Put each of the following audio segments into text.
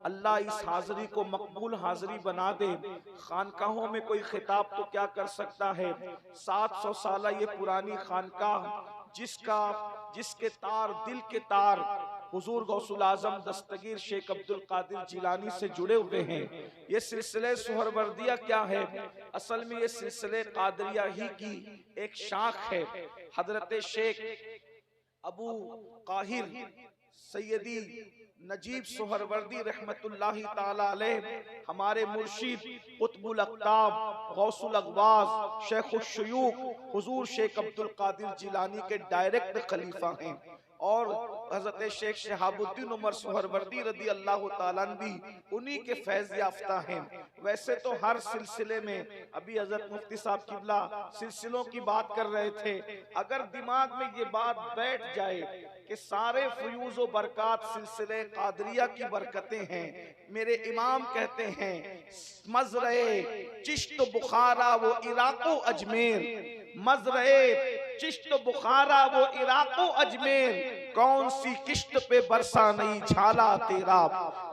अल्लाह इस हाजिरी को मकबूल हाजिरी बना दे। खानकाहों में कोई खिताब तो क्या कर सकता है। 700 साल ये पुरानी खानकाह जिसके तार दिल के तार हुजूर गौसुल आजम दस्तगीर शेख अब्दुल कादिर जिलानी से जुड़े हुए हैं। ये सिलसिले सुहरवर्दिया क्या है, असल में ये सिलसिले कादरिया ही की एक शाख है। हजरत शेख अबू काहिर सैयदी नजीब सुहरवर्दी रहमतुल्लाहि ताला अलैह हमारे मुर्शिद कुतुबुल अक़ताब गौसुल अग़वास शेखुल शुयूख हुजूर शेख अब्दुल कादिर जिलानी के डायरेक्ट खलीफा हैं और हजरत शेख शहाबुद्दीन उमर सुहरवर्दी रदी अल्लाह ताला अन्हु भी उन्हीं के फैज़ याफ्ता हैं। वैसे तो हर सिलसिले में, अभी हजरत मुफ्ती साहब किबला सिलसिलों की बात कर रहे थे, अगर दिमाग में ये बात बैठ जाए कि सारे फयूज़ व बरक़ात सिलसिले कादरिया की बरकतें हैं। मेरे इमाम कहते हैं मज़रे चिश्त बुखारा वो इराक़ो अजमेर, मज़रे चिश्त बुखारा वो इराक़ो अजमेर, कौन सी किश्त पे बरसा नहीं झाला तेरा।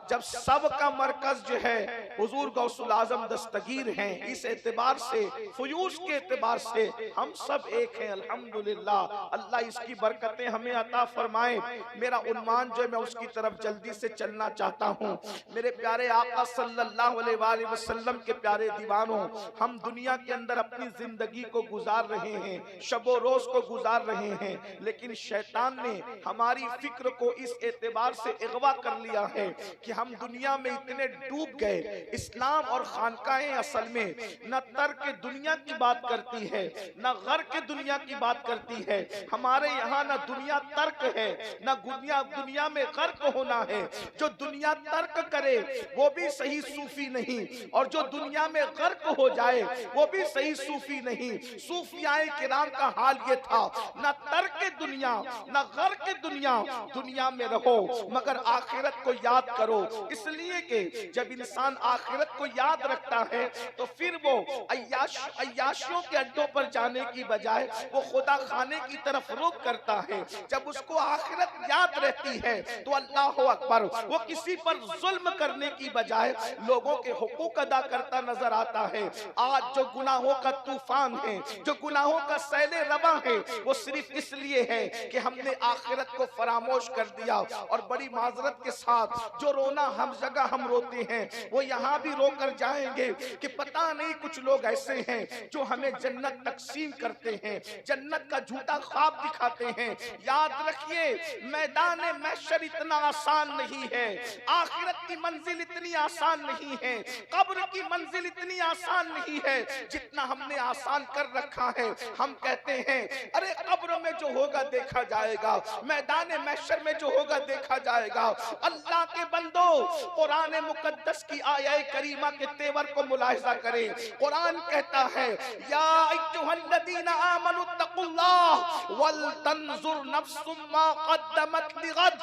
जब सब का मरकज जो है हुजूर गौसुल आजम दस्तगीर हैं, इस एतबार से फयूज़ के एतबार से हम सब एक हैं अल्हम्दुलिल्लाह। अल्लाह इसकी बरकतें हमें अता फरमाए। मेरा उन्मान जो है मैं उसकी तरफ जल्दी से चलना चाहता हूँ। मेरे प्यारे आका सल्लल्लाहु अलैहि वसल्लम के प्यारे दीवानों, हम दुनिया के अंदर अपनी जिंदगी को गुजार रहे हैं, शबो रोज को गुजार रहे हैं, लेकिन शैतान ने हमारी फिक्र को इस एतबार से अगवा कर लिया है कि हम दुनिया में इतने डूब गए। इस्लाम और खानकाहें असल में न तर्क दुनिया की बात करती है, न घर के दुनिया की बात करती है। हमारे यहाँ न दुनिया तर्क है, न दुनिया में गर्क होना है। जो दुनिया तर्क करे वो भी सही सूफी नहीं, और जो दुनिया में गर्क हो जाए वो भी सही सूफी नहीं। सूफियाए किराम का हाल ये था, न तर्क दुनिया न गर्क दुनिया, दुनिया में रहो मगर आखिरत को याद करो। इसलिए कि जब इंसान आखिरत को याद रखता है तो फिर वो अय्याशियों के अड्डों पर जाने की बजाय वो खुदा खाने की तरफ रुख करता है। जब उसको आखिरत याद रहती है तो अल्लाह अकबर, वो किसी पर जुल्म करने की बजाय लोगों के हुकूक अदा करता नजर आता है। आज जो गुनाहों का तूफान है, जो गुनाहों का सैले रवा है, वो सिर्फ इसलिए है कि हमने आखिरत को फरामोश कर दिया। और बड़ी माजरत के साथ जो रोना हम जगह हम रोते हैं, वो यहाँ भी रो कर जाएंगे कि पता नहीं कुछ लोग ऐसे हैं जो हमें जन्नत तकसीम करते हैं, जन्नत का झूठा ख्वाब दिखाते हैं। याद रखिए मैदान महशर इतना आसान नहीं है, आखिरत की मंजिल इतनी आसान नहीं है, कब्र की मंजिल इतनी आसान नहीं है जितना हमने आसान कर रखा है। हम कहते हैं अरे कब्र में जो होगा देखा जाएगा, मैदान महशर में जो होगा देखा जाएगा। अल्लाह के बंदो, कुरान मुकद्दस की आया करीमा के तेवर को मुलाहिजा करें। कुरान कहता है या अय्युहल्लज़ीना आमनु तक़ुल्लाह वल तंजुर नफ्सुम मा क़द्दमत लिग़द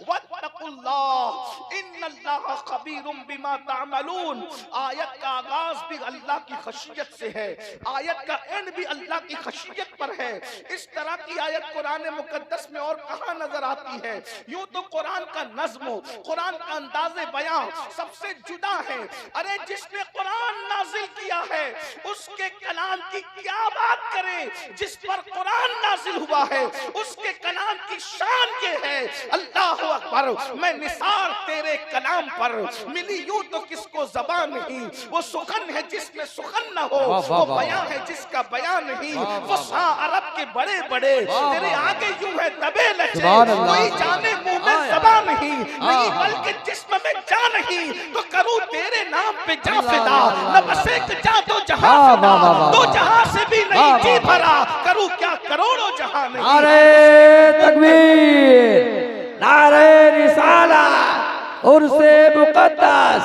वत्तक़ुल्लाह इन्नल्लाहा ख़बीरुम बिमा तअमलून। आयत का आगाज भी अल्लाह की खशियत से है, आयत का एंड भी अल्लाह की खशियत पर है। इस तरह की आयत कुरान मुकद्दस में और कहाँ नजर आती है? यूं तो कुरान का नज़्म, कुरान का अंदाज़े बयां सबसे जुदा है। अरे जिसने कुरान नाजिल किया है उसके कलाम की क्या बात करें, जिस पर कुरान नाजिल हुआ है उसके कलाम की शान ये है। अल्लाह अकबर, मैं निसार तेरे कलाम पर मिली यूं तो किसको ज़बान नहीं। वो सुखन है जिसमें सुखन न हो, वो बयां है जिसका बयां नहीं। वो अरब के बड़े बड़े तेरे आगे यूं है दबे लहजे, कोई जाने मुंह में ज़बान नहीं बल्कि जिस्म में जा नहीं। तो करूं तेरे नाम पे जा फिदा, न बस एक जा दो जहां फिदा, दो जहां से भी नहीं जी भरा, करूं क्या करोड़ों जहां नहीं। नारे तकबीर, नारे रिसालत, उर्से मुक़द्दस,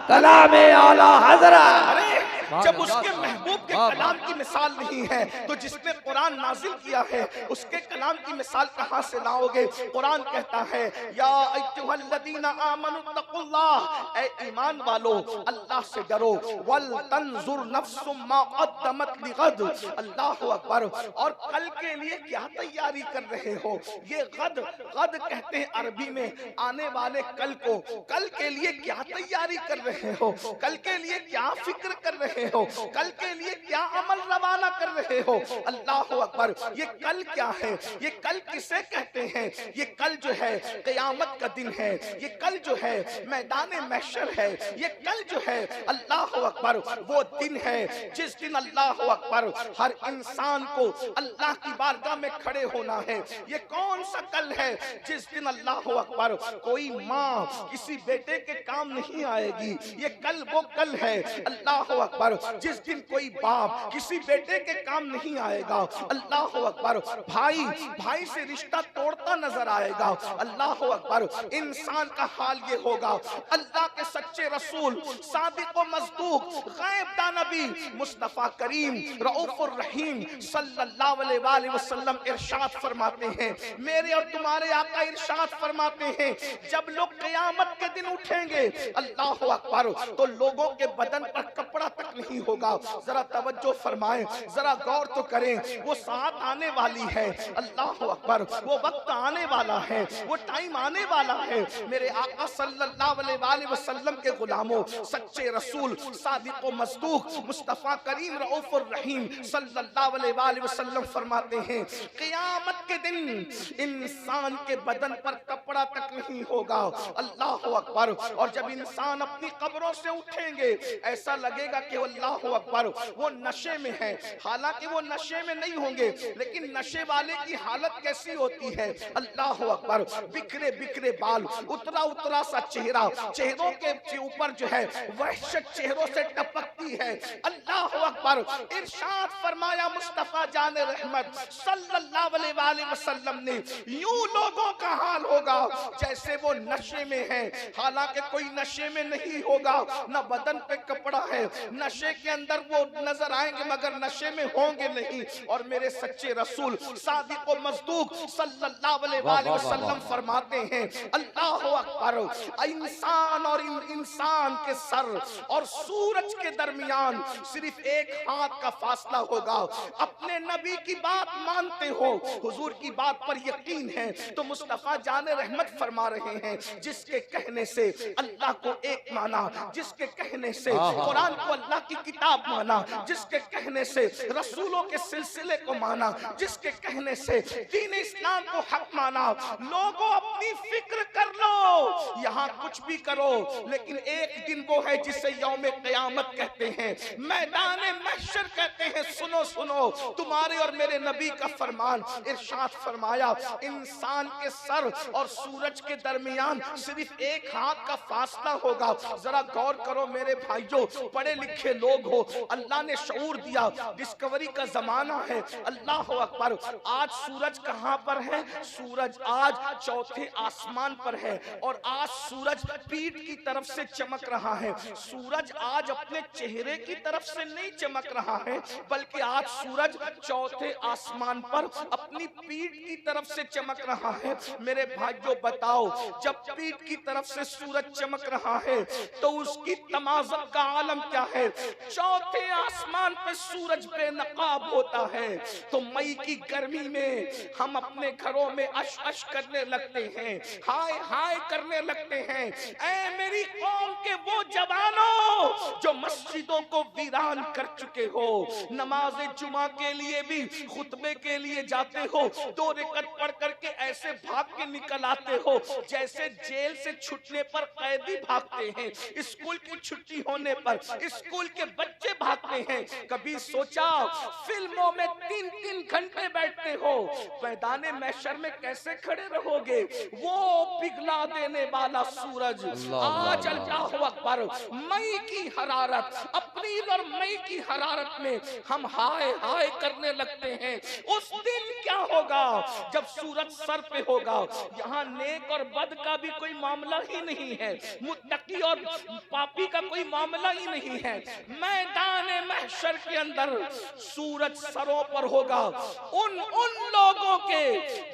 कलामे आला हज़रत जब उसके महबूब के कलाम की मिसाल नहीं है तो जिसने कुरान नाजिल किया है उसके कलाम की मिसाल कहां से लाओगे। कुरान कहता है या अय्युहल्लज़ीना आमनु तक़ुल्लाह, ए ईमान वालो अल्लाह से डरो, वल तंजुर नफ्सुम मा क़द्दमत लिगद, अल्लाहु अकबर, और कल के लिए क्या तैयारी कर रहे हो। ये गद गद कहते हैं अरबी में आने वाले कल को। कल के लिए क्या तैयारी कर रहे हो, कल के लिए क्या फिक्र कर रहे हो, कल के लिए क्या अमल रवाना कर रहे हो। अल्लाहु अकबर। ये कल क्या है, ये कल किसे कहते हैं। ये कल जो है क़यामत का दिन है, ये कल जो है मैदान महशर है, ये कल जो है अल्लाहु अकबर वो दिन है जिस दिन अल्लाहु अकबर हर इंसान को अल्लाह की बारगाह में खड़े होना है। ये कौन सा कल है जिस दिन अल्लाहु अकबर कोई माँ किसी बेटे के काम नहीं आएगी। ये कल वो कल है अल्लाहु अकबर जिस दिन कोई बाप किसी बेटे के काम नहीं आएगा। अल्लाहु अकबर भाई भाई से रिश्ता तोड़ता नजर आएगा। अल्लाहु अकबर इंसान का हाल ये होगा। अल्लाह के सच्चे रसूल सादिक व मज़दूक गैब दानबी मुस्तफा करीम रऊफुर रहीम सल्लल्लाहु अलैहि वसल्लम इरशाद फरमाते हैं, मेरे और तुम्हारे आका इरशाद फरमाते हैं, जब लोग क़यामत के दिन उठेंगे अल्लाहु अकबर तो लोगों के बदन पर कपड़ा तक नहीं होगा। जरा तवज्जो फरमाएं, जरा गौर तो करें। वो साथ आने वाली है अल्लाहु अकबर, वो वक्त आने वाला है, वो टाइम आने वाला है। मेरे आका सल्लल्लाहु अलैहि वसल्लम के गुलामों सच्चे रसूल सादिक व मज़दूक मुस्तफा करीम रऊफुर रहीम सल्लल्लाहु अलैहि वसल्लम फरमाते हैं, क़यामत के दिन इंसान के बदन पर कपड़ा तक नहीं होगा। अल्लाहु अकबर। और जब इंसान अपनी कब्रों से उठेंगे ऐसा लगेगा कि अल्लाहु अकबर वो नशे में है। हालांकि वो नशे में नहीं होंगे, लेकिन नशे वाले की हालत कैसी होती है। अल्लाहु अकबर बिखरे बिखरे बाल, उतरा उतरा सा चेहरा, चेहरों के ऊपर जो है वहशत चेहरों से टपकती है। अल्लाहु अकबर। इरशाद फरमाया मुस्तफा जान रहमत सल्लल्लाहु अलैहि वसल्लम ने, यूं लोगों का हाल होगा जैसे वो नशे में है। हालांकि कोई नशे में नहीं होगा, न बदन पे कपड़ा है, नशे के अंदर वो नजर आएंगे मगर नशे में होंगे नहीं। और मेरे सच्चे रसूल सादिक व मज़दूक सल्लल्लाहु अलैहि वसल्लम फरमाते हैं, अल्लाहु अकबर, इंसान और इंसान के सर और सूरज के दरमियान सिर्फ एक हाथ का फासला होगा। अपने नबी की बात मानते हो, हुजूर की बात पर यकीन है तो मुस्तफा जाने रहमत फरमा रहे हैं, जिसके कहने से अल्लाह को एक माना, जिसके कहने से कुरान को अल्लाह की किताब माना, जिसके कहने से रसूलों के सिलसिले को माना, जिसके कहने से दीन इस्लाम को हक माना। लोगों अपनी फिक्र कर लो, यहाँ कुछ भी करो, लेकिन एक दिन वो है जिसे यौम क़यामत कहते हैं, मैदान महशर कहते हैं। सुनो सुनो तुम्हारे और मेरे नबी का फरमान। इरशाद फरमाया, इंसान के सर और सूरज के दरमियान सिर्फ एक हाथ का फासला होगा। जरा गौर करो मेरे भाइयों, पढ़े लिखे लोग हो, अल्लाह ने शऊर दिया, डिस्कवरी का जमाना है। अल्लाह अकबर। आज सूरज कहां पर है? सूरज आज चौथे आसमान पर है और आज सूरज पीठ की तरफ से चमक रहा है। सूरज आज अपने चेहरे की तरफ से नहीं चमक रहा है, बल्कि आज सूरज चौथे आसमान पर अपनी पीठ की तरफ से चमक रहा है। मेरे भाइयों बताओ, जब पीठ की तरफ से सूरज चमक रहा है तो उसकी तमाज़त का आलम क्या है? चौथे आसमान पे सूरज बेनकाब होता है। तो मई की गर्मी में हम अपने घरों में अश अश करने लगते हैं, हाय हाय करने लगते हैं। ऐ मेरी कौम के वो जवानों जो मस्जिदों को वीरान कर चुके हो, नमाज जुमा के लिए भी खुतबे के लिए जाते हो, 2 रकात पढ़ करके ऐसे भाग के निकल आते हो जैसे जेल से छूटने पर कैदी भागते हैं, स्कूल की छुट्टी होने पर स्कूल के बच्चे भागते हैं। कभी सोचा फिल्मों में 3-3 घंटे बैठते हो, मैदान महशर में कैसे खड़े रहोगे? वो पिघला देने वाला सूरज आज अल्लाहु अकबर मई की हरारत अपने अप्रैल और मई की हरारत में हम हाय हाय करने लगते हैं। उस दिन क्या होगा जब सूरज सर पे होगा। यहाँ नेक और बद का भी कोई मामला ही नहीं है, मुत्तकी और पापी का कोई मामला ही नहीं है। मैदान महशर के अंदर सूरज सरों पर होगा, उन लोगों के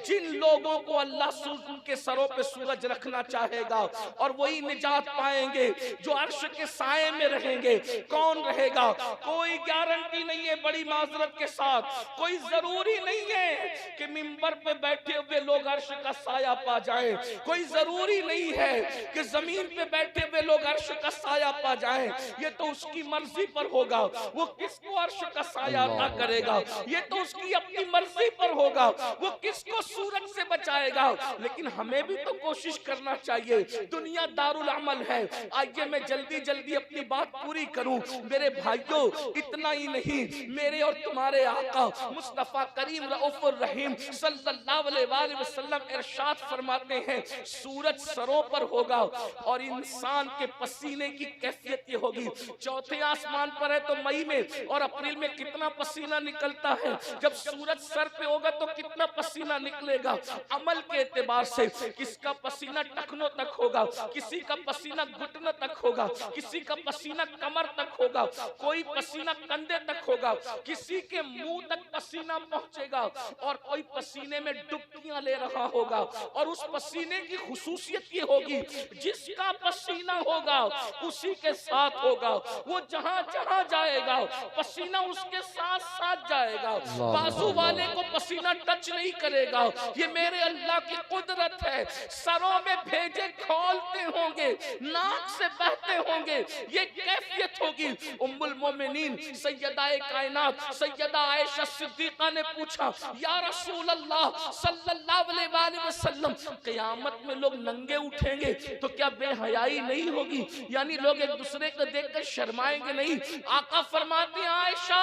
जिन लोगों को अल्लाह उनके सरों पे सूरज रखना चाहेगा, और वही निजात पाएंगे जो अर्श के साए में रहेंगे। कौन रहेगा? कोई गारंटी नहीं है। बड़ी माजरत के साथ, कोई जरूरी नहीं है कि मिंबर पे बैठे हुए लोग अर्श का साया पा जाएं। कोई जरूरी नहीं है कि जमीन पे बैठे हुए लोग अर्श का साया पा जाएं। ये तो उसकी मर्जी पर होगा, वो किसको अर्श का साया अता करेगा। ये तो उसकी अपनी मर्जी पर होगा, वो किसको सूरज से बचाएगा। लेकिन हमें भी तो कोशिश करना चाहिए। दुनिया दारुल अमल है। आइए मैं जल्दी जल्दी अपनी बात पूरी करूं। मेरे भाइयों, इतना ही नहीं, मेरे और तुम्हारे आका मुस्तफा करीम रऊफुर रहीम सल्लल्लाहु अलैहि वसल्लम इरशाद फरमाते हैं, सूरज सरों पर होगा और इंसान के पसीने की कैफियत ये होगी। चौथे आसमान पर है तो मई में और अप्रैल में कितना पसीना निकलता है। जब सूरज सर पे होगा तो कितना पसीना निकलेगा। अमल के एतबार से किसका पसीना टखनों तक होगा, किसी का पसीना घुटनों तक होगा, किसी का पसीना कमर तक होगा, कोई पसीना कंधे तक होगा, किसी के मुंह तक पसीना पहुंचेगा और कोई पसीने में डुबकियां ले रहा होगा। और उस पसीने की खुसूसियत ये होगी, जिसका पसीना होगा उसी के साथ होगा। वो जहां जहां जाएगा पसीना उसके साथ साथ जाएगा। बाजू वाले को पसीना टच नहीं करेगा। ये मेरे अल्लाह की कुदरत है। सरों में भेजे खोलते होंगे, नाक से बहते होंगे, ये कैफियत होगी। उम्मुल मोमिनीन सैयदाए कायनात सैयदा आयशा सिद्दीका ने पूछा, या रसूल अल्लाह सल्लल्लाहु अलैहि वसल्लम, क़यामत में लोग नंगे उठेंगे तो क्या बेहयाई नहीं होगी? यानी लोग एक दूसरे को देखकर शर्माएंगे नहीं? आका फरमाते हैं, आयशा,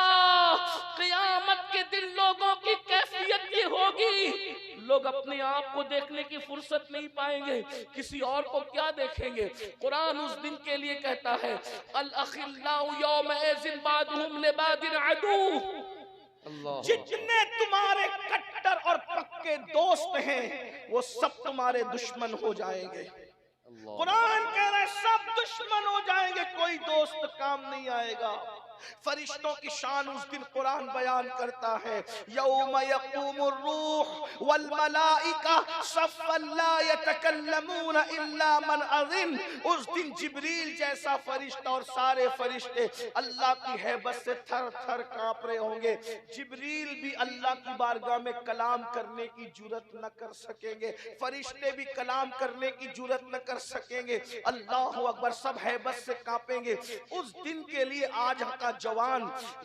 क़यामत के दिन लोगों की कैफियत ये होगी, लोग अपने आप को देखने की फुर्सत नहीं पाएंगे, किसी और को क्या देखेंगे। कुरान उस दिन के लिए कहता है, अल अखिल्लाउ यौमइज़िन बादुहुम लिबादिन अदू, जितने तुम्हारे कट्टर और पक्के दोस्त हैं वो सब तुम्हारे दुश्मन हो जाएंगे। कुरान कह रहा है सब दुश्मन हो जाएंगे, कोई दोस्त काम नहीं आएगा। फरिश्तों की शान उस दिन कुरान बयान करता है, यौम यक़ूमुर रूह वल मलाइका सफ़्फ़न ला यतकल्लमून इल्ला मन अज़िन। उस दिन जिब्रील जैसा फरिश्ता और सारे फरिश्ते अल्लाह की हैबत से थर थर कांप रहे होंगे। जिब्रील भी अल्लाह की बारगाह में कलाम करने की जुर्रत न कर सकेंगे, फरिश्ते भी कलाम करने की जुर्रत न कर सकेंगे। अल्लाहु अकबर, सब हैबत से कांपेंगे। उस दिन के लिए आज का जवान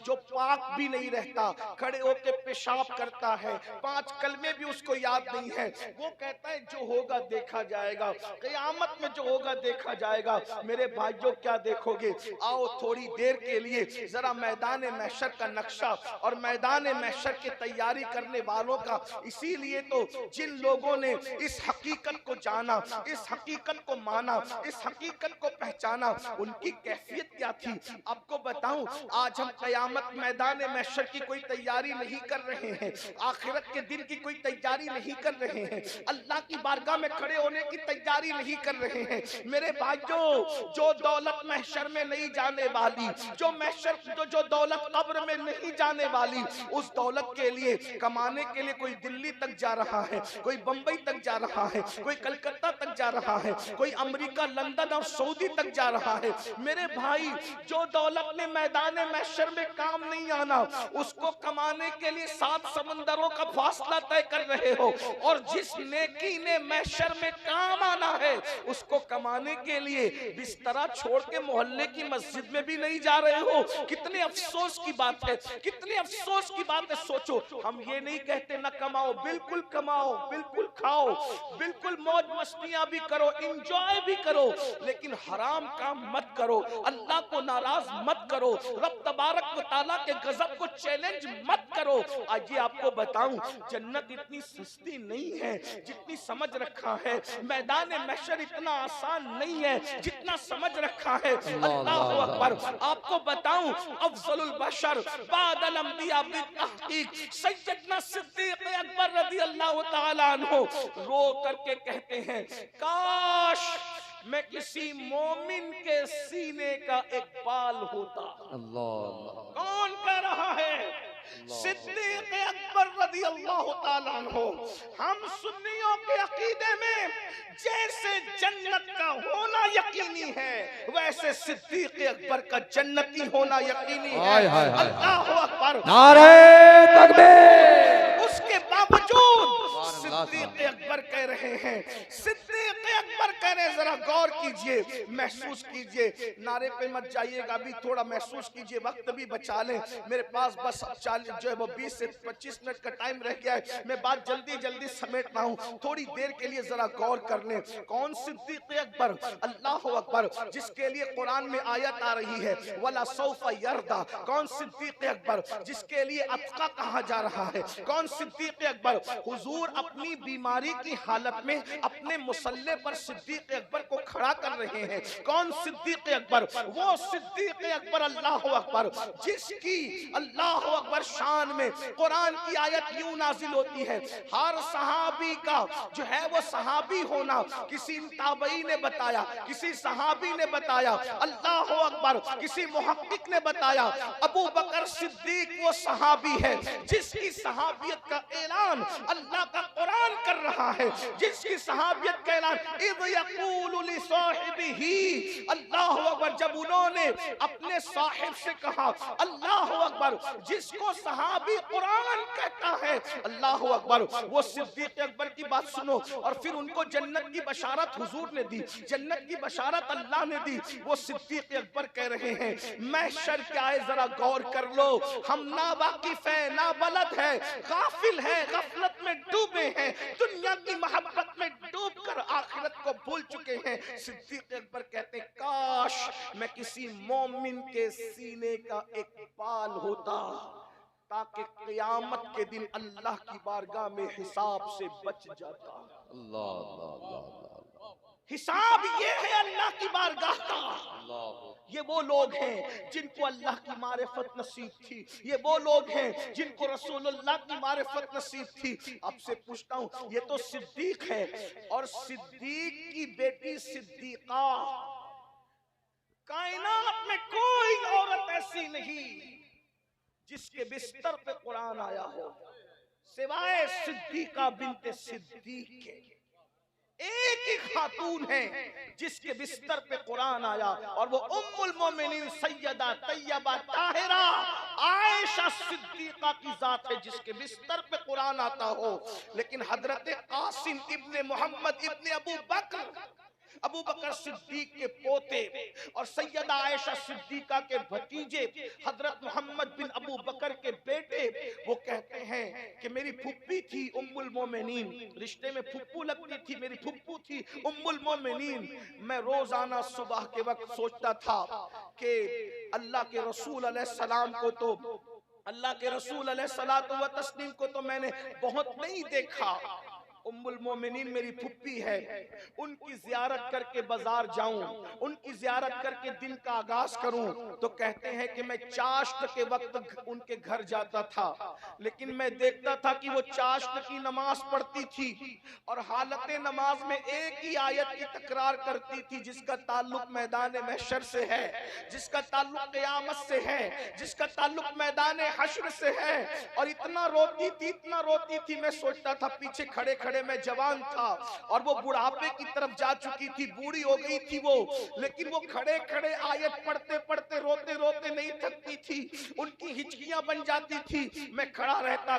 जो पाक भी नहीं रहता, खड़े होकर पेशाब करता है, 5 कलमे भी उसको याद नहीं है, वो कहता है जो होगा देखा जाएगा, क़यामत में जो होगा देखा जाएगा। मेरे भाइयों, क्या देखोगे? आओ थोड़ी देर के लिए जरा मैदान महशर का नक्शा और मैदान महशर की तैयारी करने वालों का, इसीलिए तो जिन लोगों ने इस हकीकत को जाना, इस हकीकत को माना, इस हकीकत को पहचाना, उनकी कैफियत क्या थी आपको बताऊं। आज हम कयामत मैदान महशर की कोई तैयारी नहीं कर रहे हैं, आखिरत के दिन की कोई तैयारी नहीं कर रहे हैं, अल्लाह की बारगाह में खड़े होने की तैयारी नहीं कर रहे हैं। मेरे भाइयों, जो दौलत महशर में नहीं जाने वाली, जो दौलत कब्र में नहीं जाने वाली, उस दौलत के लिए कमाने के लिए कोई दिल्ली तक जा रहा है, कोई बंबई तक जा रहा है, कोई कलकत्ता तक जा रहा है, कोई अमेरिका, लंदन और सऊदी तक जा रहा है। मेरे भाई, जो दौलत में मैदान महशर में काम नहीं आना, उसको कमाने के लिए 7 समंदरों का फासला तय कर रहे हो, और जिस नेकी ने महशर में काम आना है, उसको कमाने के लिए बिस्तरा छोड़ के मोहल्ले की मस्जिद में भी नहीं जा रहे हो। कितने अफसोस की बात है, कितने अफसोस की बात है। सोचो, हम ये नहीं कहते ना कमाओ, बिल्कुल कमाओ, बिल्कुल खाओ, बिल्कुल मौज मस्तियां भी करो, इंजॉय भी करो, लेकिन हराम काम मत करो, अल्लाह को नाराज मत करो। रब तबारक व तआला के गजब को चैलेंज मत करो। आज ये आपको बताऊं, जन्नत इतनी सस्ती नहीं है जितनी समझ रखा है। मैदान महशर इतना आसान नहीं है जितना समझ रखा है। अल्लाह अकबर। आपको बताऊं, अफजलुल बशर बादल अंबिया बितहकीक सैयदना सिद्दीक अकबर रज़ी अल्लाह तआला अन्हु रो करके कहते हैं, काश मैं किसी मोमिन के सीने का एक बाल होता। अल्लाह। कौन कह रहा है? सिद्दीक अकबर रज़ी अल्लाह तआला अन्हु। हम सुन्नियों के अकीदे में जैसे जन्नत का होना यकीनी है, वैसे सिद्दीक अकबर का जन्नती होना यकीनी है। अल्लाह अकबर। नारे तकबीर। उसके बावजूद सिद्दीक अकबर कह रहे हैं, सिद्दीक अकबर कह रहे हैं, जरा गौर कीजिए, महसूस कीजिए। नारे पे मत जाइएगा, अभी थोड़ा महसूस कीजिए, वक्त भी बचा लें। मेरे पास बस 40 जो है वो 20 से 25 मिनट का टाइम रह गया है। मैं बात जल्दी जल्दी समेट रहा हूँ, थोड़ी देर के लिए जरा गौर कर लें। कौन सिद्दीक अकबर? अल्लाह अकबर, जिसके लिए कुरान में आयत आ रही है, वला सौफा यरदा। कौन सिद्दीक अकबर? जिसके लिए अतका कहा जा रहा है। कौन सिद्दीक अकबर? हुजूर अपनी बीमारी की हालत में अपने मुसल्ले पर सिद्दीक अकबर को खड़ा कर रहे हैं। कौन सिद्दीक अकबर? वो सिद्दीक अकबर अल्लाह अकबर जिसकी अल्लाह अकबर शान में कुरान की आयत यूं नाजिल होती है, हर सहाबी का जो है वो सहाबी होना किसी ताबई ने बताया, किसी सहाबी ने बताया, अल्लाह अकबर किसी मुहक्किक ने बताया। अबू बकर सिद्दीक वो सहाबी है जिसकी सहाबियत का ऐलान अल्लाह का कुरान कर रहा है, जिसकी सहाबियत का ऐलान इज़ यक़ूलु लिसाहिबिही। अल्लाह अकबर, जब उन्होंने अपने साहिब से कहा, अल्लाह अकबर, जिसको सहाबी कुरान कहता है, अल्लाह अकबर, वो सिद्दीक अकबर की बात सुनो। और फिर उनको जन्नत की बशारत हुजूर ने दी, जन्नत की बशारत अल्लाह ने दी। वो सिद्दीक अकबर कह रहे हैं, महशर क्या है जरा गौर कर लो। हम ना वाकिफ है, ना बलद है, गाफिल है, गफलत में डूबे हैं, दुनिया की मोहब्बत में डूब कर आखिरत को भूल चुके हैं। सिद्दीक अकबर कहते हैं, काश मैं किसी मोमिन के सीने का एक बाल होता ताकि क़यामत के दिन अल्लाह की बारगाह में हिसाब से बच जाता। अल्लाह अल्लाह अल्लाह। हिसाब ये है अल्लाह की बारगाह का। ये वो लोग हैं जिनको अल्लाह की मारिफत नसीब थी, ये वो लोग हैं जिनको रसूलुल्लाह की मारिफत नसीब थी। आपसे पूछता हूँ, ये तो सिद्दीक है, और सिद्दीक की बेटी सिद्दीका, कायनात में कोई औरत ऐसी नहीं जिसके बिस्तर पे कुरान आया हो सिवाय सिद्दीका बिनते सिद्दीक के। एक ही खातून है जिसके बिस्तर पे कुरान आया, और वो उम्मुल मोमिनीन सैयदा तैयबा ताहिरा आयशा सिद्दीका की जात है जिसके बिस्तर पे कुरान आता हो। लेकिन हजरत कासिम इब्ने मोहम्मद इब्ने अबू बकर सिद्दीक के पोते और सैयदा आयशा सिद्दीका के भतीजे हजरत मोहम्मद बिन अबू बकर के बेटे, वो कहते हैं कि मेरी फुप्पी थी उम्मुल मोमिनीन, रिश्ते में फुप्पू लगती थी, मेरी फुप्पू थी उम्मुल मोमिनीन। मैं रोजाना सुबह के वक्त सोचता था कि अल्लाह के रसूल अलैहिस्सलाम को तो अल्लाह के रसूल अलैहिस्सलातु व तस्लीम को तो मैंने बहुत नहीं देखा। उम्मुल मोमिनीन मेरी फुप्पी है, उनकी जियारत करके बाजार जाऊं, उनकी जियारत करके दिन का आगाज करूं, तो कहते हैं कि मैं चाश्त के वक्त उनके घर जाता था, लेकिन मैं देखता था कि वो चाश्त की नमाज पढ़ती थी और हालत नमाज में एक ही आयत की तकरार करती थी जिसका ताल्लुक मैदान महशर से है, जिसका ताल्लुक क़यामत से है, जिसका ताल्लुक मैदान हश्र से है। और इतना रोती थी, इतना रोती थी, मैं सोचता था पीछे खड़े खड़े मैं जवान था और वो बुढ़ापे की तरफ जा चुकी थी, बूढ़ी हो गई थी वो, लेकिन वो खड़े खड़े आयत पढ़ते पढ़ते रोते रोते नहीं थकती थी, उनकी हिचकियां बन जाती थी। मैं खड़ा रहता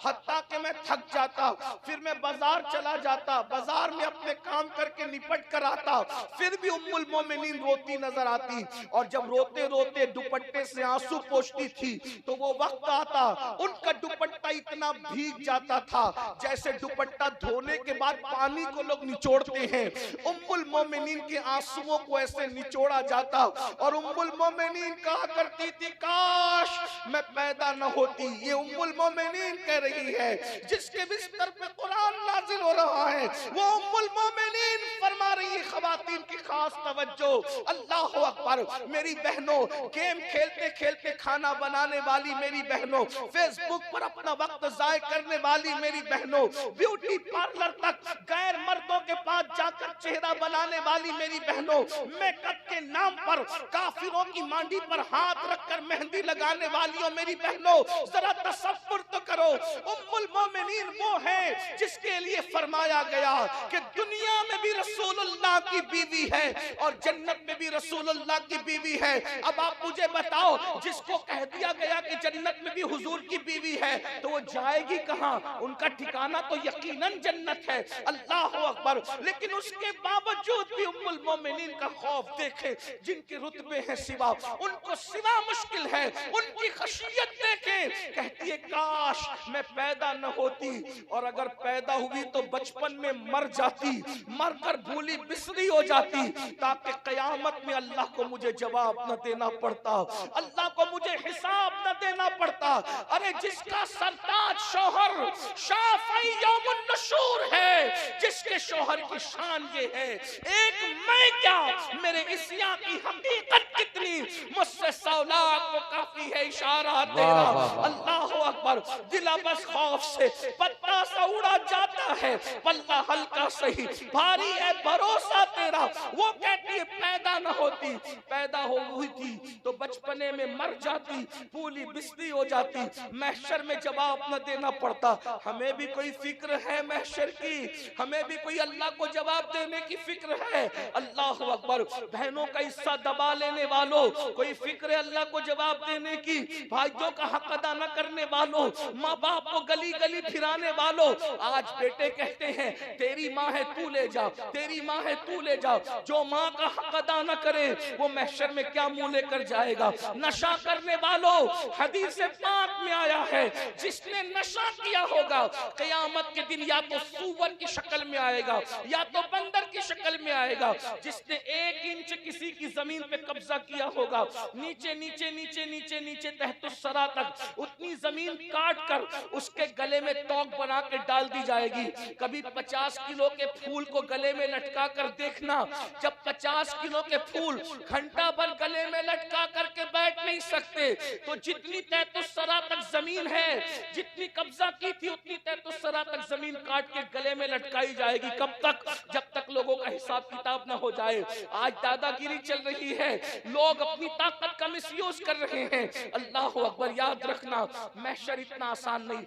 हत्ता कि मैं थक जाता, फिर मैं बाजार चला जाता, बाजार में अपने काम करके निपट कर आता, फिर भी उम्मुल मोमिनीन रोती नजर आती। और जब रोते रोते दुपट्टे से आंसू पोंछती थी तो वो वक्त आता उनका दुपट्टा इतना भीग जाता था जैसे दुपट्टा धोने के बाद पानी को लोग निचोड़ते हैं, उम्मुल मोमिनीन के आंसुओं को ऐसे निचोड़ा जाता। और उम्मुल मोमिनीन कहा करती थी, काश मैं पैदा न होती। ये उम्मुल मोमिनीन कह रही है, जिसके बिस्तर पे कुरान नाजिल हो रहा है, वो उम्मुल मोमिनीन फरमा रही है, खवातीन की खास तवज्जो, अल्लाह अकबर। मेरी बहनों, गेम खेलते खेलते खाना बनाने वाली मेरी बहनों, फेसबुक पर अपना वक्त जाय करने वाली मेरी बहनों, ब्यूटी पार्लर तक गैर मर्दों के पास जाकर चेहरा बनाने वाली मेरी बहनों, मेकअप के नाम पर काफिरों की मांडी पर हाथ रखकर मेहंदी लगाने वालियों मेरी बहनों, जरा तसव्वुर तो करो, उम्मुल मोमिनीन वो है जिसके लिए फरमाया गया कि दुनिया में भी रसूलुल्लाह की बीवी है और जन्नत में भी रसूलुल्लाह की बीवी है। अब आप मुझे बताओ, जिसको कह दिया गया कि जन्नत में भी हुजूर की बीवी है, तो वो जाएगी कहां? उनका ठिकाना तो यकीनन जन्नत है। अल्लाह अकबर। लेकिन उसके बावजूद भी उम्मुल मोमिनीन का खौफ देखे, जिनके रुतबे हैं सिवा, उनको सिवा मुश्किल है, उनकी खशियत देखे, कहती है काश मैं पैदा न होती, और अगर पैदा हुई तो बचपन में मर जाती, मरकर भूली बिसरी हो जाती, ताकि कयामत में अल्लाह को मुझे जवाब न देना पड़ता, अल्लाह को मुझे हिसाब न देना पड़ता। अरे जिसका सरताज शौहर शाफ़ई यौमुन नुशूर है, जिसके शौहर की शान ये है, एक मैं क्या, मेरे इस्या की हकीकत कितनी, मुझसे 100 लाख को काफी है इशारा तेरा। अल्लाह अकबर। दिला बस खौफ से पत्ता सा उड़ा जाता है, पल्ला हल्का सही भारी है भरोसा तेरा। वो कहती है पैदा न होती, पैदा हो हुई थी तो बचपने में मर जाती, पूली बिस्ती हो जाती, महशर में जवाब न देना पड़ता। हमें भी कोई फिक्र है महशर की, हमें भी कोई अल्लाह को जवाब देने की फिक्र है। अल्लाह अकबर। बहनों का हिस्सा दबा लेने वालों, कोई फिक्र है अल्लाह को जवाब देने की? भाइयों का हक अदा न करने वालों, माँ बाप को गली गली फिराने वालों, आज बेटे कहते हैं तेरी माँ है तू ले जा, तेरी माँ है तू ले जा। जो माँ का हक अदा न करे वो महशर में क्या मुंह लेकर जाएगा? नशा करने वालों, हदीस पाक में आया है, जिसने नशा किया होगा क़यामत के दिन या तो सूअर की शक्ल में आएगा या तो बंदर की शक्ल में आएगा। जिसने 1 इंच किसी की जमीन पे कब्जा किया होगा, नीचे नीचे नीचे नीचे नीचे तहतुस्सरा तक उतनी जमीन काट कर उसके गले में तोक बना के डाल दी जाएगी। कभी 50 किलो के फूल को गले में लटका कर देखना, जब 50 किलो के फूल घंटा भर गले में लटका करके बैठ नहीं सकते, तो जितनी तहतुस्सरा तक जमीन है, जितनी कब्जा की थी उतनी तहतुस्सरा तक जमीन काट के गले में लटकाई जाएगी। कब तक? जब तक लोगों का हिसाब किताब ना हो जाए। आज दादागिरी चल रही है, लोग अपनी ताकत का मिसयूज कर रहे हैं। अल्लाह अकबर। याद रखना, महशर इतना आसान नहीं।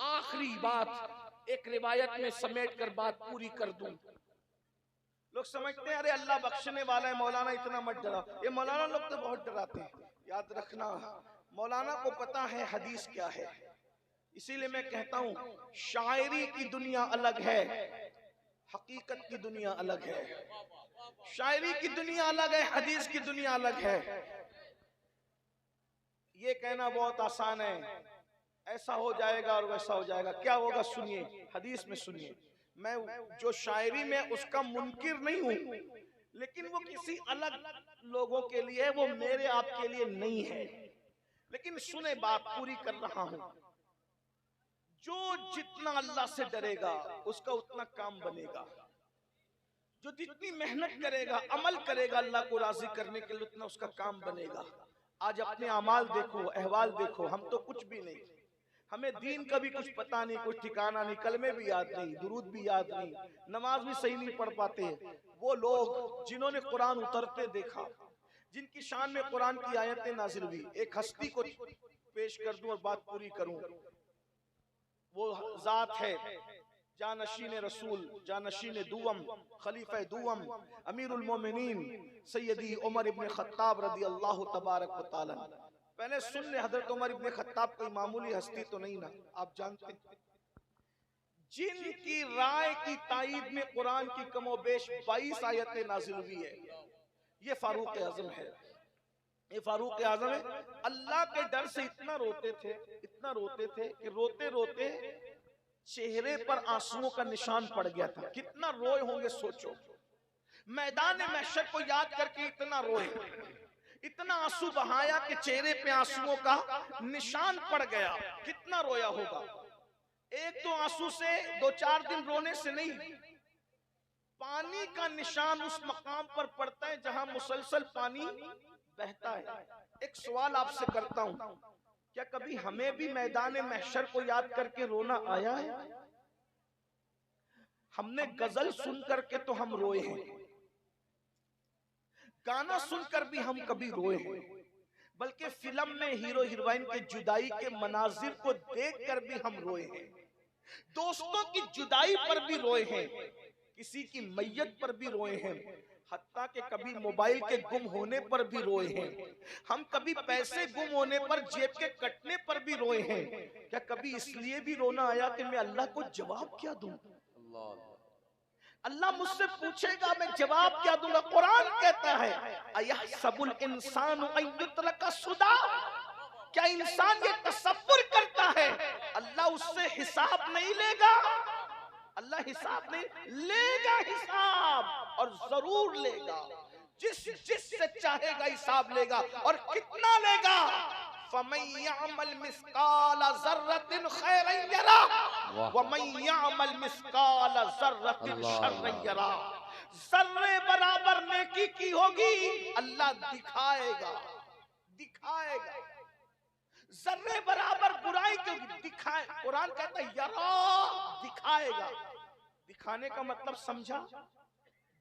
आखिरी बात एक रिवायत में समेट कर बात पूरी कर दूं। लोग समझते हैं अरे अल्लाह बख्शने वाला है, मौलाना इतना मत डरा। ये मौलाना लोग तो बहुत डराते हैं। याद रखना, मौलाना को पता है हदीस क्या है, इसीलिए मैं कहता हूं शायरी की दुनिया अलग है, हकीकत की दुनिया अलग है। शायरी की दुनिया अलग है, हदीस की दुनिया अलग है। ये कहना बहुत आसान है, ऐसा हो जाएगा और वैसा हो जाएगा। क्या होगा सुनिए, हदीस में सुनिए। मैं जो शायरी में उसका मुनकिर नहीं हूं, लेकिन वो किसी अलग लोगों के लिए, वो मेरे आपके लिए नहीं है। लेकिन सुने, बात पूरी कर रहा हूं। जो जितना अल्लाह से डरेगा उसका उतना काम बनेगा, जो जितनी मेहनत करेगा, अमल करेगा अल्लाह को राजी करने के लिए, उतना उसका काम बनेगा। आज अपने अमाल देखो, अहवाल देखो, हम तो कुछ भी नहीं, हमें दीन का भी कुछ पता नहीं, कुछ ठिकाना नहीं, कलमे भी याद नहीं, दुरूद भी याद नहीं, नमाज भी सही नहीं पढ़ पाते। वो लोग जिन्होंने कुरान उतरते देखा, जिनकी शान में कुरान की आयतें नाजिल हुई, एक हस्ती को पेश कर दूं और बात पूरी करूं। वो जात है जानशीन रसूल, जानशीन दुवम, खलीफा दुवम, अमीरुल मोमिनीन सैयदी उमर इब्न खत्ताब रदी अल्लाह तबारक व तआला। पहले सुन ले, हजरत उमर इब्न खत्ताब कोई मामूली हस्ती तो नहीं ना, आप जानते हैं। जिनकी राय की ताईद में कुरान की कमोबेश 22 आयतें नाजिल हुई है, ये फारूक आजम है। ये फारूक आजम है। अल्लाह के डर से इतना रोते थे, इतना रोते थे कि रोते रोते चेहरे पर आंसुओं का निशान पड़ गया था। कितना रोए होंगे सोचो, मैदान महशर को याद करके इतना रोए, इतना आंसू बहाया कि चेहरे पे आंसुओं का निशान पड़ गया। कितना रोया होगा। एक तो आंसू से 2-4 दिन रोने से नहीं, पानी का निशान उस मकाम पर पड़ता है जहां मुसलसल पानी बहता है। एक सवाल आपसे करता हूं, क्या कभी हमें भी मैदान महशर को याद करके रोना आया है? हमने गजल सुन करके तो हम रोए हैं, गाना सुनकर भी हम कभी रोए हैं, बल्कि फिल्म में हीरो हीरोइन के जुदाई के मनाजिर को देखकर भी हम रोए हैं, दोस्तों की जुदाई पर भी रोए हैं, किसी की मैयत पर भी रोए हैं, हत्ता कि कभी मोबाइल के गुम होने पर भी रोए हैं, हम कभी पैसे गुम होने पर, जेब के कटने पर भी रोए हैं। क्या कभी इसलिए भी रोना आया कि मैं अल्लाह को जवाब क्या दूं? अल्लाह मुझसे पूछेगा, मैं जवाब क्या दूंगा? कुरान कहता है अयहसबुल इंसानु अन युत्रका सुदा, क्या इंसान ये तसव्वुर करता है अल्लाह उससे हिसाब नहीं लेगा? अल्लाह हिसाब नहीं लेगा, हिसाब और जरूर लेगा। जिससे चाहेगा हिसाब लेगा, और कितना लेगा? फमन यअमल मिस्काल ज़र्रतिन खैरन यरा व मन यअमल मिस्काल ज़र्रतिन शर्रन यरा। जर्रे बराबर नेकी की होगी अल्लाह दिखाएगा, दिखाएगा। जर्रे बराबर बुराई की होगी, दिखाए। कुरान कहता है यरा, दिखाएगा। दिखाने का मतलब समझा?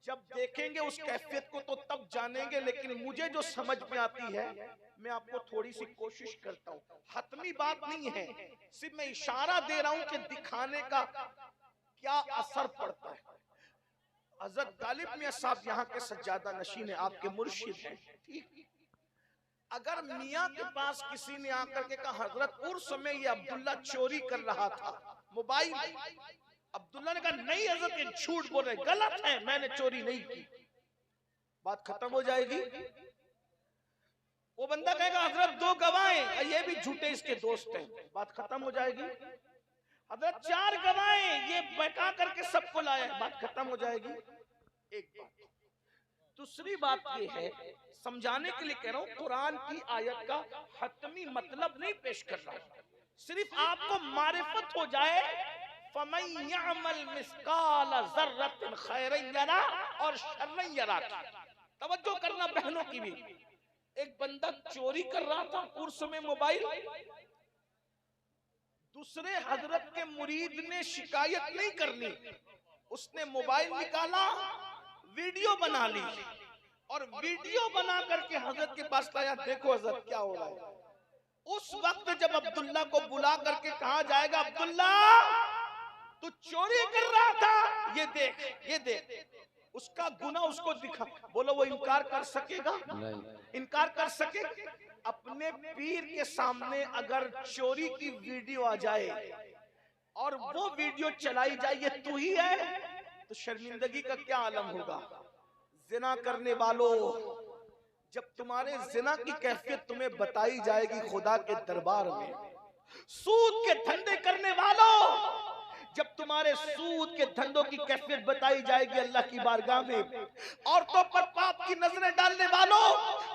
जब देखेंगे उस कैफियत को तो तब जानेंगे, लेकिन मुझे जो समझ में आती है मैं आपको थोड़ी सी कोशिश करता हूँ। हतमी बात नहीं है, सिर्फ मैं इशारा दे रहा हूं कि दिखाने का क्या असर पड़ता है। हजरत गालिब मियां साहब यहाँ के सज्जादा नशीन है, आपके मुर्शिद हैं, ठीक। अगर मियां के पास किसी ने आकर के कहा हजरत उर्स में ये अब्दुल्ला चोरी कर रहा था मोबाइल, अब्दुल्ला ने कहा नहीं हजरत ये झूठ बोल रहे, गलत है, मैंने चोरी नहीं की, बात खत्म हो जाएगी। वो बंदा कहेगा हजरत 2 गवाहें, ये भी झूठे इसके दोस्त हैं, बात खत्म हो जाएगी। हजरत 4 गवाहें, ये बहका करके सबको लाया, बात खत्म हो जाएगी। एक बात। दूसरी बात ये है, समझाने के लिए कह रहा हूं, कुरान की आयत का हतमी मतलब नहीं पेश कर रहा हूं, सिर्फ आपको मारिफत हो जाए। फमन यअमल मिस्काल ज़र्रतिन खैरन यरा और शर्रन यरा। तवज्जो करना बहनों की भी। एक बंदा चोरी कर रहा था उर्स में मोबाइल, दूसरे हजरत के मुरीद ने शिकायत नहीं करनी, उसने मोबाइल निकाला, वीडियो बना ली और वीडियो बना करके हजरत के पास लाया, देखो हजरत क्या हो रहा है। उस वक्त जब अब्दुल्ला को बुला करके कहा जाएगा अब्दुल्ला तू चोरी कर रहा था, ये देख, ये देख, उसका गुनाह उसको दिखा, बोलो वो इनकार कर सकेगा? नहीं। इनकार कर सकेगा? अपने पीर के सामने अगर चोरी की वीडियो आ जाए और वो वीडियो चलाई जाए ये तू ही है, तो शर्मिंदगी का क्या आलम होगा। जिना करने वालों, जब तुम्हारे जिना की कैफियत तुम्हें बताई जाएगी खुदा के दरबार में, सूद के धंधे करने वालों, जब तुम्हारे सूद के धंधों की कैफियत बताई जाएगी अल्लाह की बारगाह में, औरतों पर पाप की नजरें डालने वालों,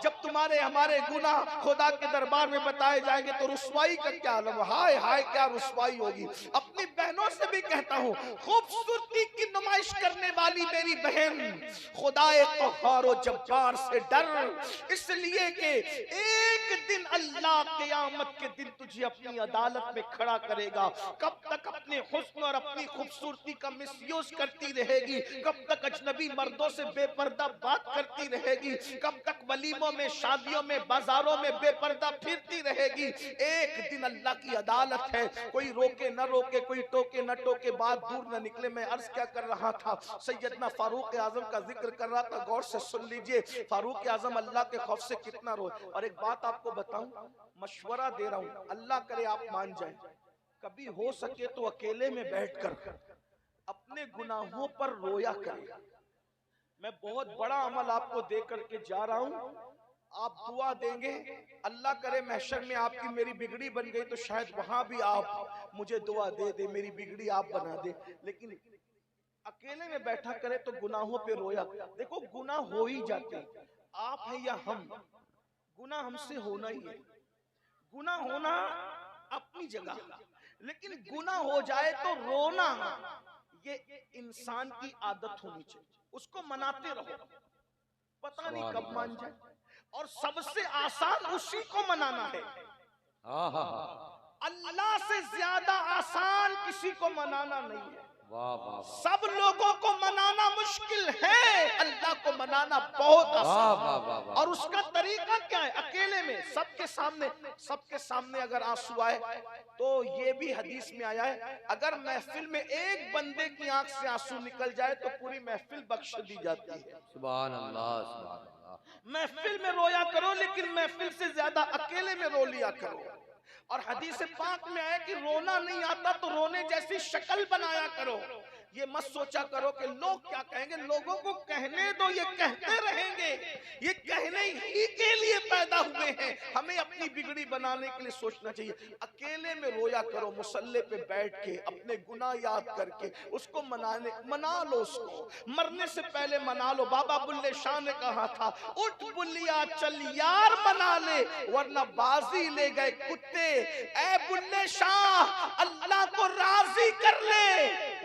जब तुम्हारे हमारे गुनाह खुदा के दरबार में बताए जाएंगे तो रुसवाई का क्या आलम, हाय हाय क्या रुसवाई होगी। अपनी बहनों से भी कहता हूँ, खूबसूरती की नुमाइश करने वाली मेरी बहन, खुदाए क़हार जब्बार से डर, इसलिए कि एक दिन अल्लाह क़यामत के दिन तुझे अपनी अदालत में खड़ा करेगा। कब तक अपने हुस्न और अपनी खूबसूरती का मिसयूज करती रहेगी? कब तक अजनबी मर्दों से बेपर्दा बात करती रहेगी? कब तक वलीमों में, शादियों में, बाजारों में बेपर्दा फिरती रहेगी? एक दिन अल्लाह की अदालत है, कोई रोके न रोके, कोई टोके न टोके, बात दूर न निकले। मैं अर्ज क्या कर रहा था, सैयदना फारूक आजम का जिक्र कर रहा था, गौर से सुन लीजिए। फारूक आजम अल्लाह के खौफ से कितना रोए। और एक बात आपको बताऊं, मशवरा दे रहा हूं, अल्लाह करे आप मान जाए, कभी हो सके तो अकेले में बैठकर अपने गुनाहों पर रोया करें। मैं बहुत बड़ा अमल आपको दे करके जा रहा हूं, आप दुआ देंगे, अल्लाह करे महशर में आपकी मेरी बिगड़ी बन गई तो शायद वहां भी आप मुझे दुआ दे दे, मेरी बिगड़ी आप बना दे। लेकिन अकेले में बैठा करे तो गुनाहों पे रोया। देखो गुनाह हो ही जाते, आप है या हम, गुनाह हमसे होना ही है। गुनाह होना अपनी जगह, लेकिन गुनाह हो जाए तो रोना ये इंसान की आदत होनी चाहिए। उसको मनाते रहो, पता नहीं सुभान कब मान अल्लाह। जाए। और सबसे आसान उसी को मनाना है। हाँ हाँ हाँ। अल्लाह से ज्यादा आसान किसी को मनाना नहीं है। वाह वाह वाह। सब लोगों को मनाना मुश्किल है, अल्लाह को मनाना बहुत वाह आसान वाह है। वाह वाह। और उसका तरीका क्या है? अकेले में सबके सामने अगर आंसू आए तो ये भी हदीस में आया है, अगर महफिल में एक बंदे की आंख से आंसू निकल जाए तो पूरी महफिल बख्श दी जाती है। सुभान अल्लाह सुभान अल्लाह। महफिल में रोया करो, लेकिन महफिल से ज्यादा अकेले में रो लिया करो। और हदीस पाक में आया कि रोना नहीं आता तो रोने जैसी शक्ल बनाया करो। ये मत सोचा करो कि लोग क्या कहेंगे, लोगों को कहने दो, ये कहते रहेंगे, ये कहने ही के लिए पैदा हुए हैं। हमें अपनी बिगड़ी बनाने के लिए सोचना चाहिए। अकेले में रोया करो, मुसल्ले पे बैठ के अपने गुनाह याद करके उसको मना लो। उसको मरने से पहले मना लो। बाबा बुल्ले शाह ने कहा था, उठ बुल्लिया चल यार मना ले, वरना बाजी ले गए कुत्ते। ऐ बुल्ले शाह अल्लाह को राजी कर ले,